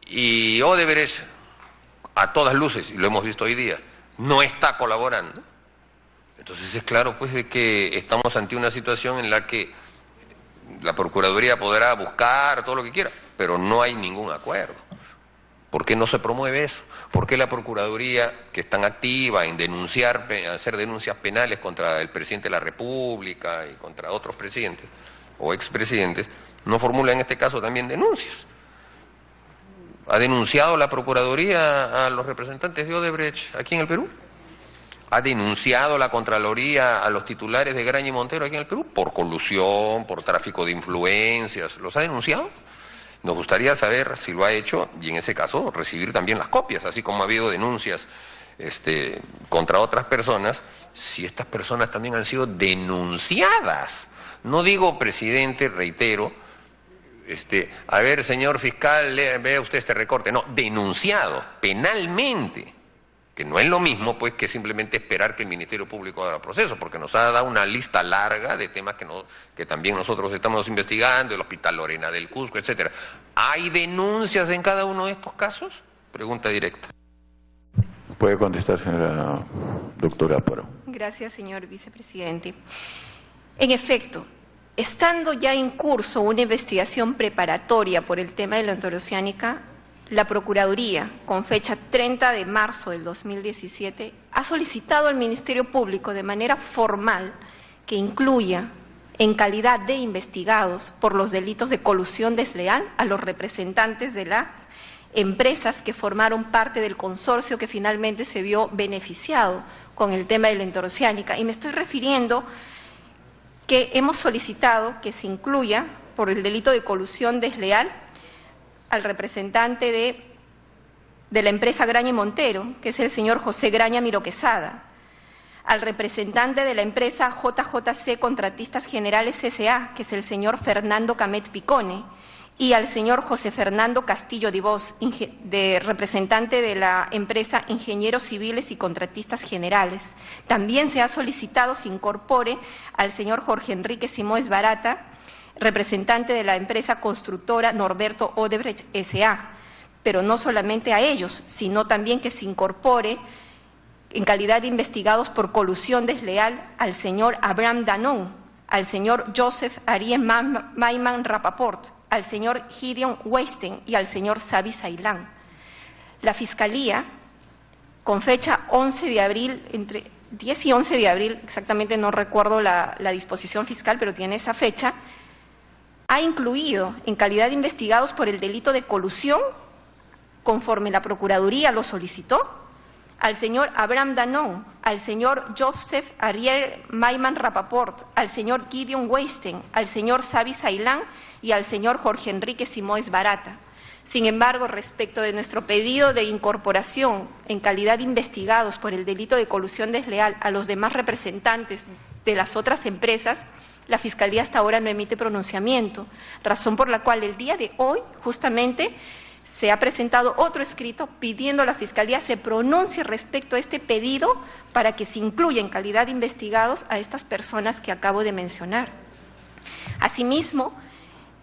y Odebrecht, a todas luces, y lo hemos visto hoy día, no está colaborando, entonces es claro pues de que estamos ante una situación en la que la Procuraduría podrá buscar todo lo que quiera, pero no hay ningún acuerdo. ¿Por qué no se promueve eso? ¿Por qué la Procuraduría, que es tan activa en denunciar, hacer denuncias penales contra el presidente de la República y contra otros presidentes o expresidentes, no formula en este caso también denuncias? ¿Ha denunciado la Procuraduría a los representantes de Odebrecht aquí en el Perú? ¿Ha denunciado la Contraloría a los titulares de Graña y Montero aquí en el Perú? Por colusión, por tráfico de influencias. ¿Los ha denunciado? Nos gustaría saber si lo ha hecho y en ese caso recibir también las copias, así como ha habido denuncias contra otras personas, si estas personas también han sido denunciadas. No digo, presidente, reitero, a ver, señor fiscal, vea usted este recorte. No, denunciado penalmente, que no es lo mismo pues que simplemente esperar que el Ministerio Público haga proceso, porque nos ha dado una lista larga de temas que también nosotros estamos investigando, el Hospital Lorena del Cusco, etcétera. ¿Hay denuncias en cada uno de estos casos? Pregunta directa. Puede contestar, señora doctora Amparo. Gracias, señor vicepresidente. En efecto, estando ya en curso una investigación preparatoria por el tema de la interoceánica, la Procuraduría, con fecha 30 de marzo del 2017, ha solicitado al Ministerio Público de manera formal que incluya en calidad de investigados por los delitos de colusión desleal a los representantes de las empresas que formaron parte del consorcio que finalmente se vio beneficiado con el tema de la interoceánica. Y me estoy refiriendo que hemos solicitado que se incluya por el delito de colusión desleal al representante de la empresa Graña y Montero, que es el señor José Graña Miró Quesada, al representante de la empresa JJC Contratistas Generales S.A., que es el señor Fernando Camet Picone, y al señor José Fernando Castillo Divos, representante de la empresa Ingenieros Civiles y Contratistas Generales. También se ha solicitado se incorpore al señor Jorge Enrique Simóes Barata, representante de la empresa constructora Norberto Odebrecht S.A., pero no solamente a ellos, sino también que se incorpore en calidad de investigados por colusión desleal al señor Abraham Danón, al señor Joseph Ariel Maiman Rapaport, al señor Gideon Weisten y al señor Sabi Sailán. La Fiscalía, con fecha 11 de abril, entre 10 y 11 de abril, exactamente no recuerdo la disposición fiscal, pero tiene esa fecha, ha incluido en calidad de investigados por el delito de colusión, conforme la Procuraduría lo solicitó, al señor Abraham Danón, al señor Joseph Ariel Maiman Rapaport, al señor Gideon Weisten, al señor Sabi Sailán y al señor Jorge Enrique Simóes Barata. Sin embargo, respecto de nuestro pedido de incorporación en calidad de investigados por el delito de colusión desleal a los demás representantes de las otras empresas, la Fiscalía hasta ahora no emite pronunciamiento, razón por la cual el día de hoy justamente se ha presentado otro escrito pidiendo a la Fiscalía se pronuncie respecto a este pedido para que se incluya en calidad de investigados a estas personas que acabo de mencionar. Asimismo,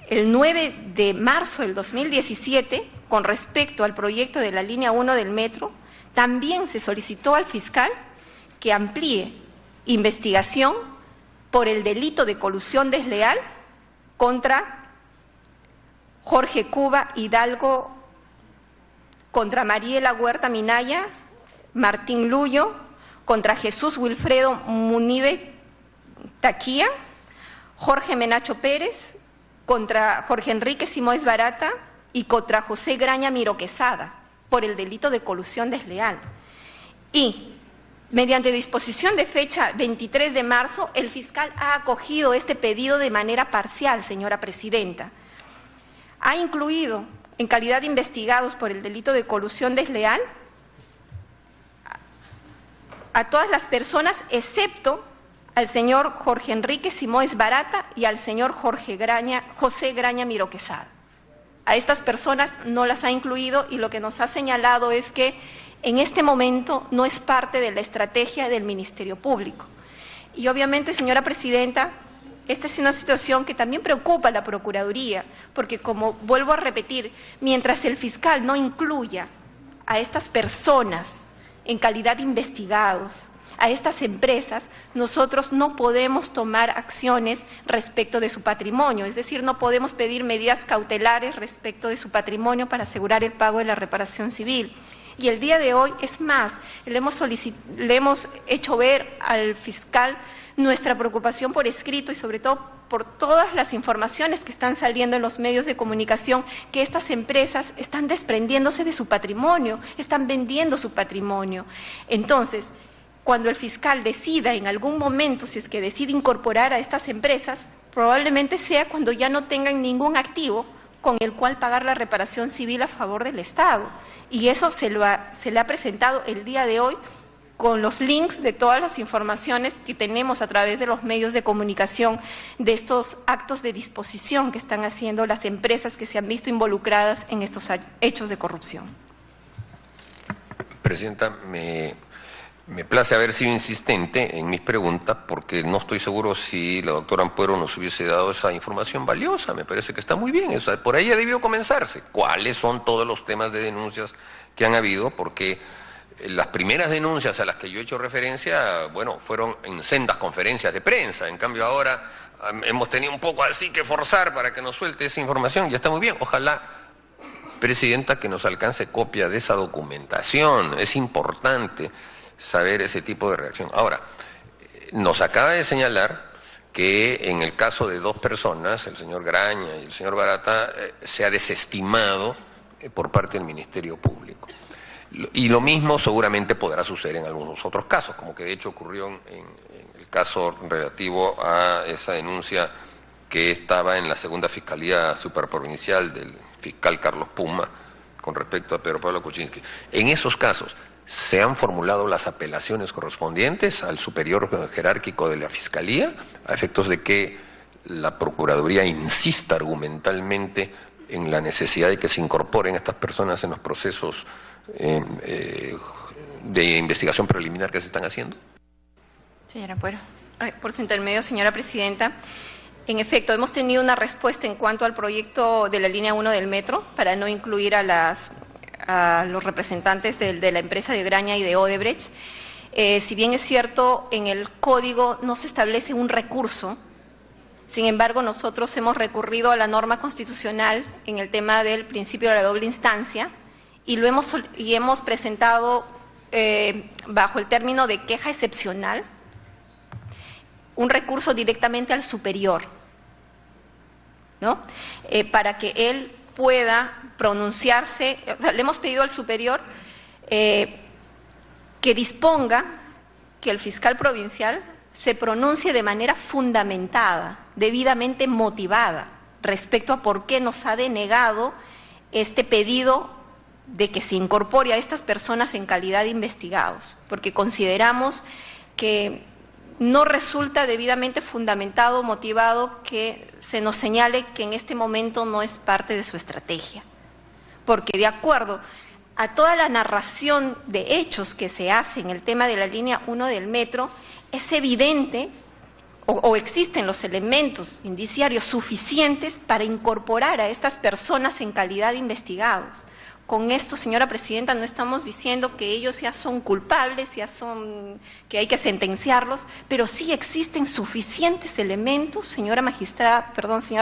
el 9 de marzo del 2017, con respecto al proyecto de la línea 1 del metro, también se solicitó al fiscal que amplíe investigación por el delito de colusión desleal contra Jorge Cuba Hidalgo, contra Mariela Huerta Minaya, Martín Luyo, contra Jesús Wilfredo Munive Taquía, Jorge Menacho Pérez, contra Jorge Enrique Simóes Barata y contra José Graña Miró Quesada, por el delito de colusión desleal. Y, mediante disposición de fecha 23 de marzo, el fiscal ha acogido este pedido de manera parcial, señora presidenta. Ha incluido en calidad de investigados por el delito de colusión desleal a todas las personas excepto al señor Jorge Enrique Simóes Barata y al señor José Graña Miró Quesada. A estas personas no las ha incluido y lo que nos ha señalado es que en este momento no es parte de la estrategia del Ministerio Público. Y obviamente, señora presidenta, esta es una situación que también preocupa a la Procuraduría, porque como vuelvo a repetir, mientras el fiscal no incluya a estas personas en calidad de investigados, a estas empresas, nosotros no podemos tomar acciones respecto de su patrimonio, es decir, no podemos pedir medidas cautelares respecto de su patrimonio para asegurar el pago de la reparación civil. Y el día de hoy, es más, le hemos hecho ver al fiscal nuestra preocupación por escrito y sobre todo por todas las informaciones que están saliendo en los medios de comunicación, que estas empresas están desprendiéndose de su patrimonio, están vendiendo su patrimonio. Entonces, cuando el fiscal decida en algún momento, si es que decide incorporar a estas empresas, probablemente sea cuando ya no tengan ningún activo con el cual pagar la reparación civil a favor del Estado. Y eso se le ha presentado el día de hoy con los links de todas las informaciones que tenemos a través de los medios de comunicación de estos actos de disposición que están haciendo las empresas que se han visto involucradas en estos hechos de corrupción. Presidenta, me place haber sido insistente en mis preguntas porque no estoy seguro si la doctora Ampuero nos hubiese dado esa información valiosa. Me parece que está muy bien. Por ahí ya debió comenzarse. ¿Cuáles son todos los temas de denuncias que han habido? Porque Las primeras denuncias a las que yo he hecho referencia, bueno, fueron en sendas conferencias de prensa. En cambio ahora hemos tenido un poco así que forzar para que nos suelte esa información. Ya está muy bien. Ojalá, Presidenta, que nos alcance copia de esa documentación. Es importante saber ese tipo de reacción. Ahora, nos acaba de señalar que en el caso de 2 personas, el señor Graña y el señor Barata, se ha desestimado por parte del Ministerio Público. Y lo mismo seguramente podrá suceder en algunos otros casos, como que de hecho ocurrió en el caso relativo a esa denuncia que estaba en la segunda Fiscalía Superprovincial del fiscal Carlos Puma con respecto a Pedro Pablo Kuczynski. En esos casos, ¿se han formulado las apelaciones correspondientes al superior jerárquico de la Fiscalía a efectos de que la Procuraduría insista argumentalmente en la necesidad de que se incorporen estas personas en los procesos de investigación preliminar que se están haciendo? Señora Ampuero. Por su intermedio, señora Presidenta, en efecto, hemos tenido una respuesta en cuanto al proyecto de la línea 1 del metro para no incluir a los representantes de la empresa de Graña y de Odebrecht. Si bien es cierto, en el código no se establece un recurso, sin embargo, nosotros hemos recurrido a la norma constitucional en el tema del principio de la doble instancia y hemos presentado bajo el término de queja excepcional un recurso directamente al superior, ¿no? Para que él pueda pronunciarse. O sea, le hemos pedido al superior que disponga que el fiscal provincial se pronuncie de manera fundamentada, debidamente motivada, respecto a por qué nos ha denegado este pedido de que se incorpore a estas personas en calidad de investigados, porque consideramos que no resulta debidamente fundamentado o motivado que se nos señale que en este momento no es parte de su estrategia. Porque de acuerdo a toda la narración de hechos que se hace en el tema de la línea 1 del metro, es evidente o existen los elementos indiciarios suficientes para incorporar a estas personas en calidad de investigados. Con esto, señora Presidenta, no estamos diciendo que ellos ya son culpables, que hay que sentenciarlos, pero sí existen suficientes elementos, señora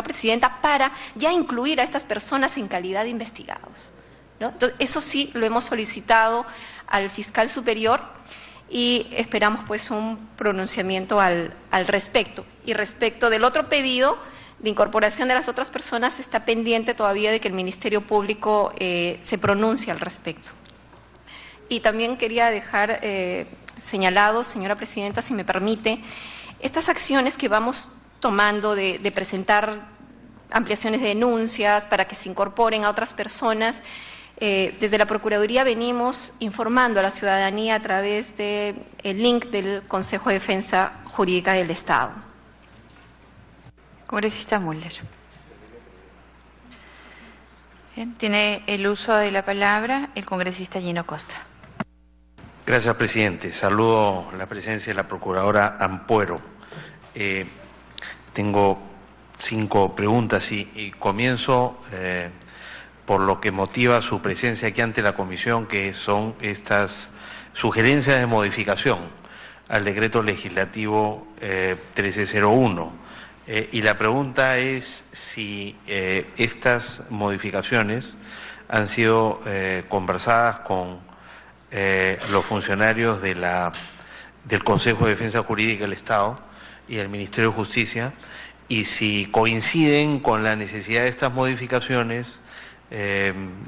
Presidenta, para ya incluir a estas personas en calidad de investigados, ¿no? Entonces, eso sí lo hemos solicitado al fiscal superior y esperamos pues un pronunciamiento al respecto. Y respecto del otro pedido de incorporación de las otras personas, está pendiente todavía de que el Ministerio Público se pronuncie al respecto. Y también quería dejar señalado, señora Presidenta, si me permite, estas acciones que vamos tomando de presentar ampliaciones de denuncias para que se incorporen a otras personas, desde la Procuraduría venimos informando a la ciudadanía a través del link del Consejo de Defensa Jurídica del Estado. Congresista Mulder. Bien, tiene el uso de la palabra el congresista Gino Costa. Gracias, presidente. Saludo la presencia de la procuradora Ampuero. Tengo 5 preguntas y comienzo por lo que motiva su presencia aquí ante la comisión, que son estas sugerencias de modificación al decreto legislativo 1301. Y la pregunta es si estas modificaciones han sido conversadas con los funcionarios del Consejo de Defensa Jurídica del Estado y el Ministerio de Justicia, y si coinciden con la necesidad de estas modificaciones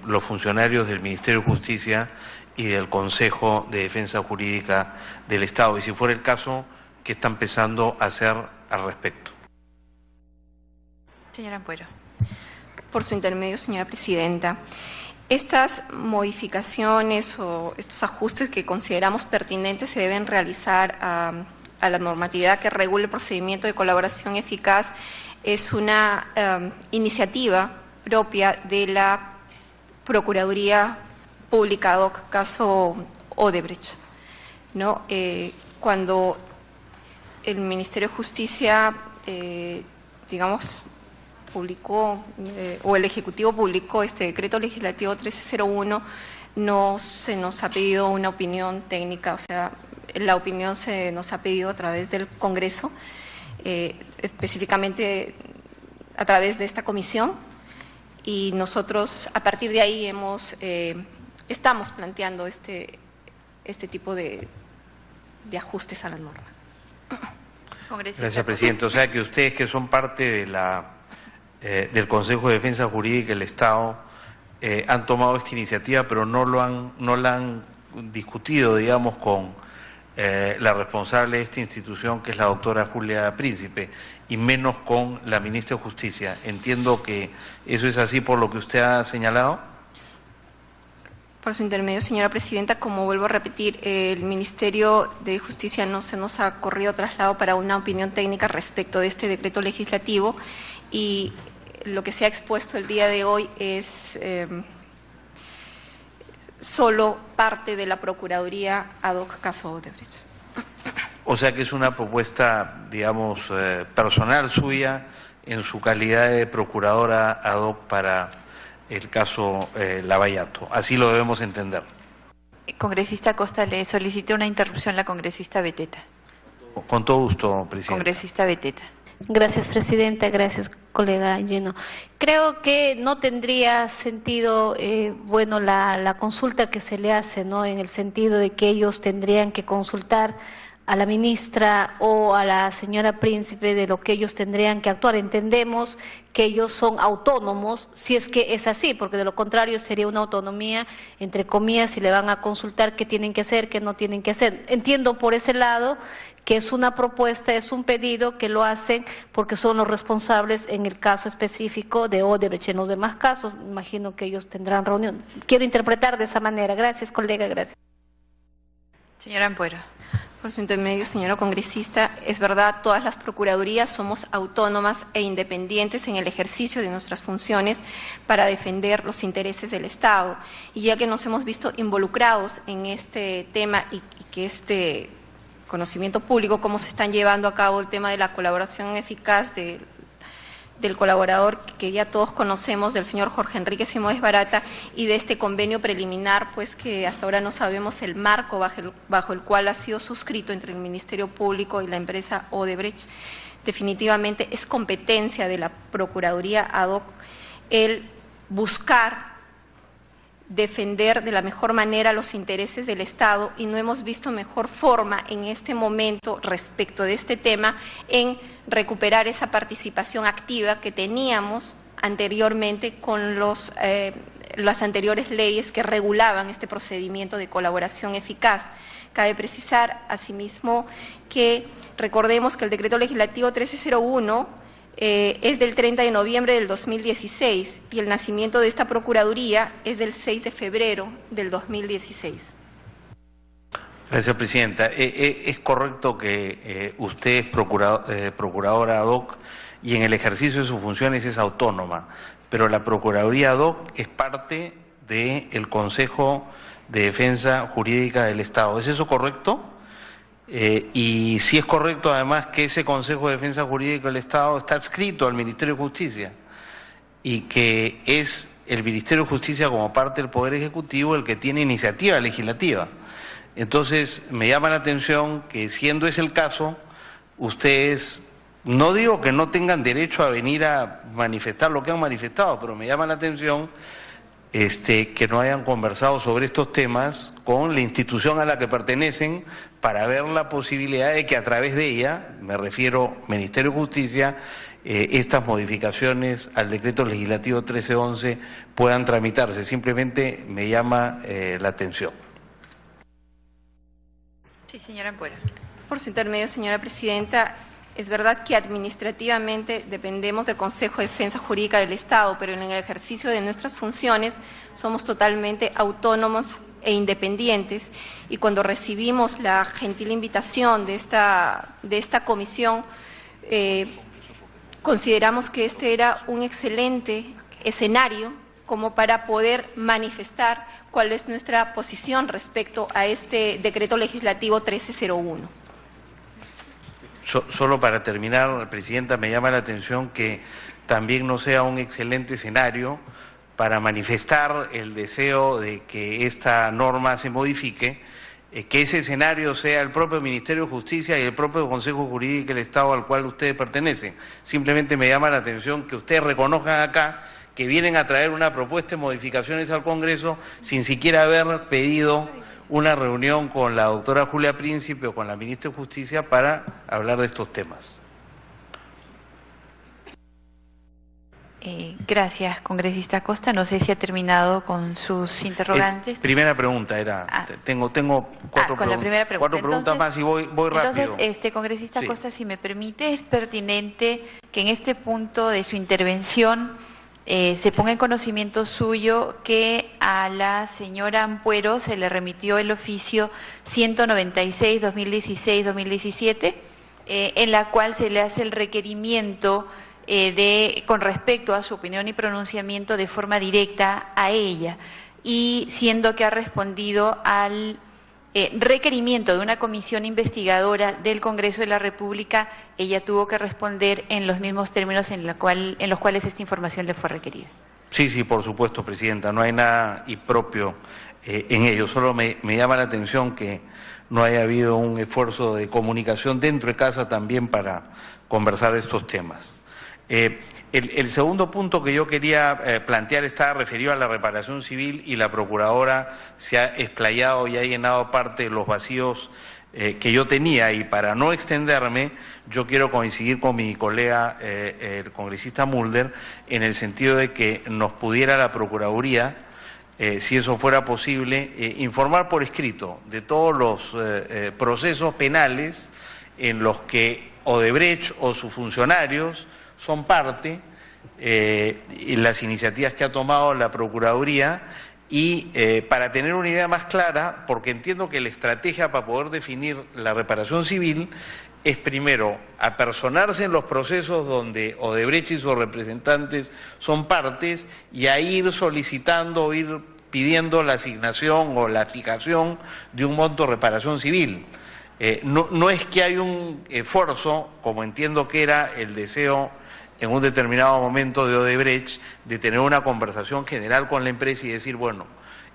los funcionarios del Ministerio de Justicia y del Consejo de Defensa Jurídica del Estado, y si fuera el caso, ¿qué están empezando a hacer al respecto? Señora Ampuero. Por su intermedio, señora Presidenta, estas modificaciones o estos ajustes que consideramos pertinentes se deben realizar a la normatividad que regula el procedimiento de colaboración eficaz. Es una iniciativa propia de la Procuraduría Pública ad hoc, caso Odebrecht, ¿no? Cuando el Ministerio de Justicia, publicó o el Ejecutivo publicó este decreto legislativo 1301, no se nos ha pedido una opinión técnica, o sea, la opinión se nos ha pedido a través del Congreso, específicamente a través de esta comisión, y nosotros a partir de ahí estamos planteando este tipo de ajustes a la norma. Gracias, Presidente. O sea que ustedes, que son parte de del Consejo de Defensa Jurídica del Estado, han tomado esta iniciativa, pero no la han discutido, digamos, con la responsable de esta institución, que es la doctora Julia Príncipe, y menos con la ministra de Justicia. Entiendo que eso es así por lo que usted ha señalado. Por su intermedio, señora Presidenta, como vuelvo a repetir, el Ministerio de Justicia no se nos ha corrido traslado para una opinión técnica respecto de este decreto legislativo, y lo que se ha expuesto el día de hoy es solo parte de la Procuraduría ad hoc caso Odebrecht. O sea que es una propuesta, digamos, personal suya en su calidad de procuradora ad hoc para el caso Lavallato. Así lo debemos entender. Congresista Costa, le solicito una interrupción a la congresista Beteta. Con todo gusto, Presidente. Congresista Beteta. Gracias, Presidenta. Gracias, colega Lleno. Creo que no tendría sentido, bueno, la consulta que se le hace, ¿no? En el sentido de que ellos tendrían que consultar a la ministra o a la señora Príncipe de lo que ellos tendrían que actuar. Entendemos que ellos son autónomos, si es que es así, porque de lo contrario sería una autonomía, entre comillas, si le van a consultar qué tienen que hacer, qué no tienen que hacer. Entiendo por ese lado que es una propuesta, es un pedido que lo hacen porque son los responsables en el caso específico de Odebrecht. En los demás casos, imagino que ellos tendrán reunión. Quiero interpretar de esa manera. Gracias, colega, gracias. Señora Ampuero. Por su intermedio, señora congresista, es verdad, todas las procuradurías somos autónomas e independientes en el ejercicio de nuestras funciones para defender los intereses del Estado. Y ya que nos hemos visto involucrados en este tema y que este conocimiento público, cómo se están llevando a cabo el tema de la colaboración eficaz del colaborador que ya todos conocemos, del señor Jorge Enrique Simoes Barata, y de este convenio preliminar, pues que hasta ahora no sabemos el marco bajo el cual ha sido suscrito entre el Ministerio Público y la empresa Odebrecht. Definitivamente es competencia de la Procuraduría ad hoc el buscar defender de la mejor manera los intereses del Estado, y no hemos visto mejor forma en este momento respecto de este tema en recuperar esa participación activa que teníamos anteriormente con las anteriores leyes que regulaban este procedimiento de colaboración eficaz. Cabe precisar, asimismo, que recordemos que el decreto legislativo 1301 es del 30 de noviembre del 2016 y el nacimiento de esta Procuraduría es del 6 de febrero del 2016. Gracias, Presidenta. Es correcto que usted es procuradora ad hoc y en el ejercicio de sus funciones es autónoma, pero la Procuraduría ad hoc es parte del Consejo de Defensa Jurídica del Estado. ¿Es eso correcto? Y si es correcto, además, que ese Consejo de Defensa Jurídica del Estado está adscrito al Ministerio de Justicia y que es el Ministerio de Justicia, como parte del Poder Ejecutivo, el que tiene iniciativa legislativa. Entonces, me llama la atención que, siendo ese el caso, ustedes, no digo que no tengan derecho a venir a manifestar lo que han manifestado, pero me llama la atención que no hayan conversado sobre estos temas con la institución a la que pertenecen para ver la posibilidad de que a través de ella, me refiero Ministerio de Justicia, estas modificaciones al decreto legislativo 1311 puedan tramitarse. Simplemente me llama la atención. Sí, señora Ampuero. Por su intermedio, señora Presidenta, es verdad que administrativamente dependemos del Consejo de Defensa Jurídica del Estado, pero en el ejercicio de nuestras funciones somos totalmente autónomos e independientes, y cuando recibimos la gentil invitación de esta comisión, consideramos que este era un excelente escenario como para poder manifestar cuál es nuestra posición respecto a este decreto legislativo 1301. Solo para terminar, Presidenta, me llama la atención que también no sea un excelente escenario para manifestar el deseo de que esta norma se modifique, que ese escenario sea el propio Ministerio de Justicia y el propio Consejo Jurídico del Estado al cual ustedes pertenecen. Simplemente me llama la atención que ustedes reconozcan acá que vienen a traer una propuesta de modificaciones al Congreso sin siquiera haber pedido una reunión con la doctora Julia Príncipe o con la ministra de Justicia para hablar de estos temas. Gracias, congresista Costa. No sé si ha terminado con sus interrogantes. Primera pregunta era, tengo cuatro preguntas más y voy rápido. Entonces, congresista Sí. Costa, si me permite, es pertinente que en este punto de su intervención se ponga en conocimiento suyo que a la señora Ampuero se le remitió el oficio 196-2016-2017, en la cual se le hace el requerimiento con respecto a su opinión y pronunciamiento de forma directa a ella, y siendo que ha respondido al requerimiento de una comisión investigadora del Congreso de la República, ella tuvo que responder en los mismos términos en los cuales esta información le fue requerida. Sí, por supuesto, Presidenta, no hay nada impropio en ello, solo me llama la atención que no haya habido un esfuerzo de comunicación dentro de casa también para conversar de estos temas. El segundo punto que yo quería plantear está referido a la reparación civil, y la Procuradora se ha explayado y ha llenado parte de los vacíos que yo tenía, y para no extenderme, yo quiero coincidir con mi colega, el congresista Mulder, en el sentido de que nos pudiera la Procuraduría, si eso fuera posible, informar por escrito de todos los procesos penales en los que Odebrecht o sus funcionarios son parte, y las iniciativas que ha tomado la Procuraduría, y para tener una idea más clara, porque entiendo que la estrategia para poder definir la reparación civil es primero apersonarse en los procesos donde Odebrecht y sus representantes son partes, y a ir solicitando, ir pidiendo la asignación o la fijación de un monto de reparación civil. No es que hay un esfuerzo, como entiendo que era el deseo en un determinado momento de Odebrecht, de tener una conversación general con la empresa y decir, bueno,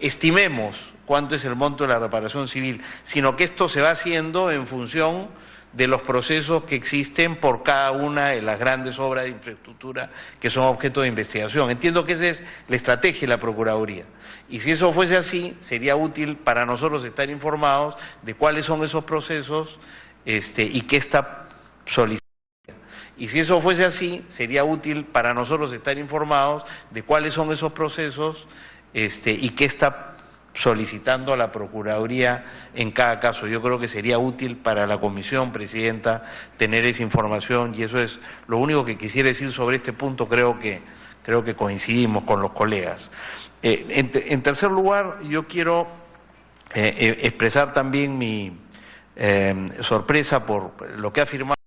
estimemos cuánto es el monto de la reparación civil, sino que esto se va haciendo en función de los procesos que existen por cada una de las grandes obras de infraestructura que son objeto de investigación. Entiendo que esa es la estrategia de la Procuraduría. Y si eso fuese así, sería útil para nosotros estar informados de cuáles son esos procesos y qué está solicitando. Y si eso fuese así, sería útil para nosotros estar informados de cuáles son esos procesos y qué está solicitando a la Procuraduría en cada caso. Yo creo que sería útil para la Comisión, Presidenta, tener esa información, y eso es lo único que quisiera decir sobre este punto. Creo que coincidimos con los colegas. En tercer lugar, yo quiero expresar también mi sorpresa por lo que ha afirmado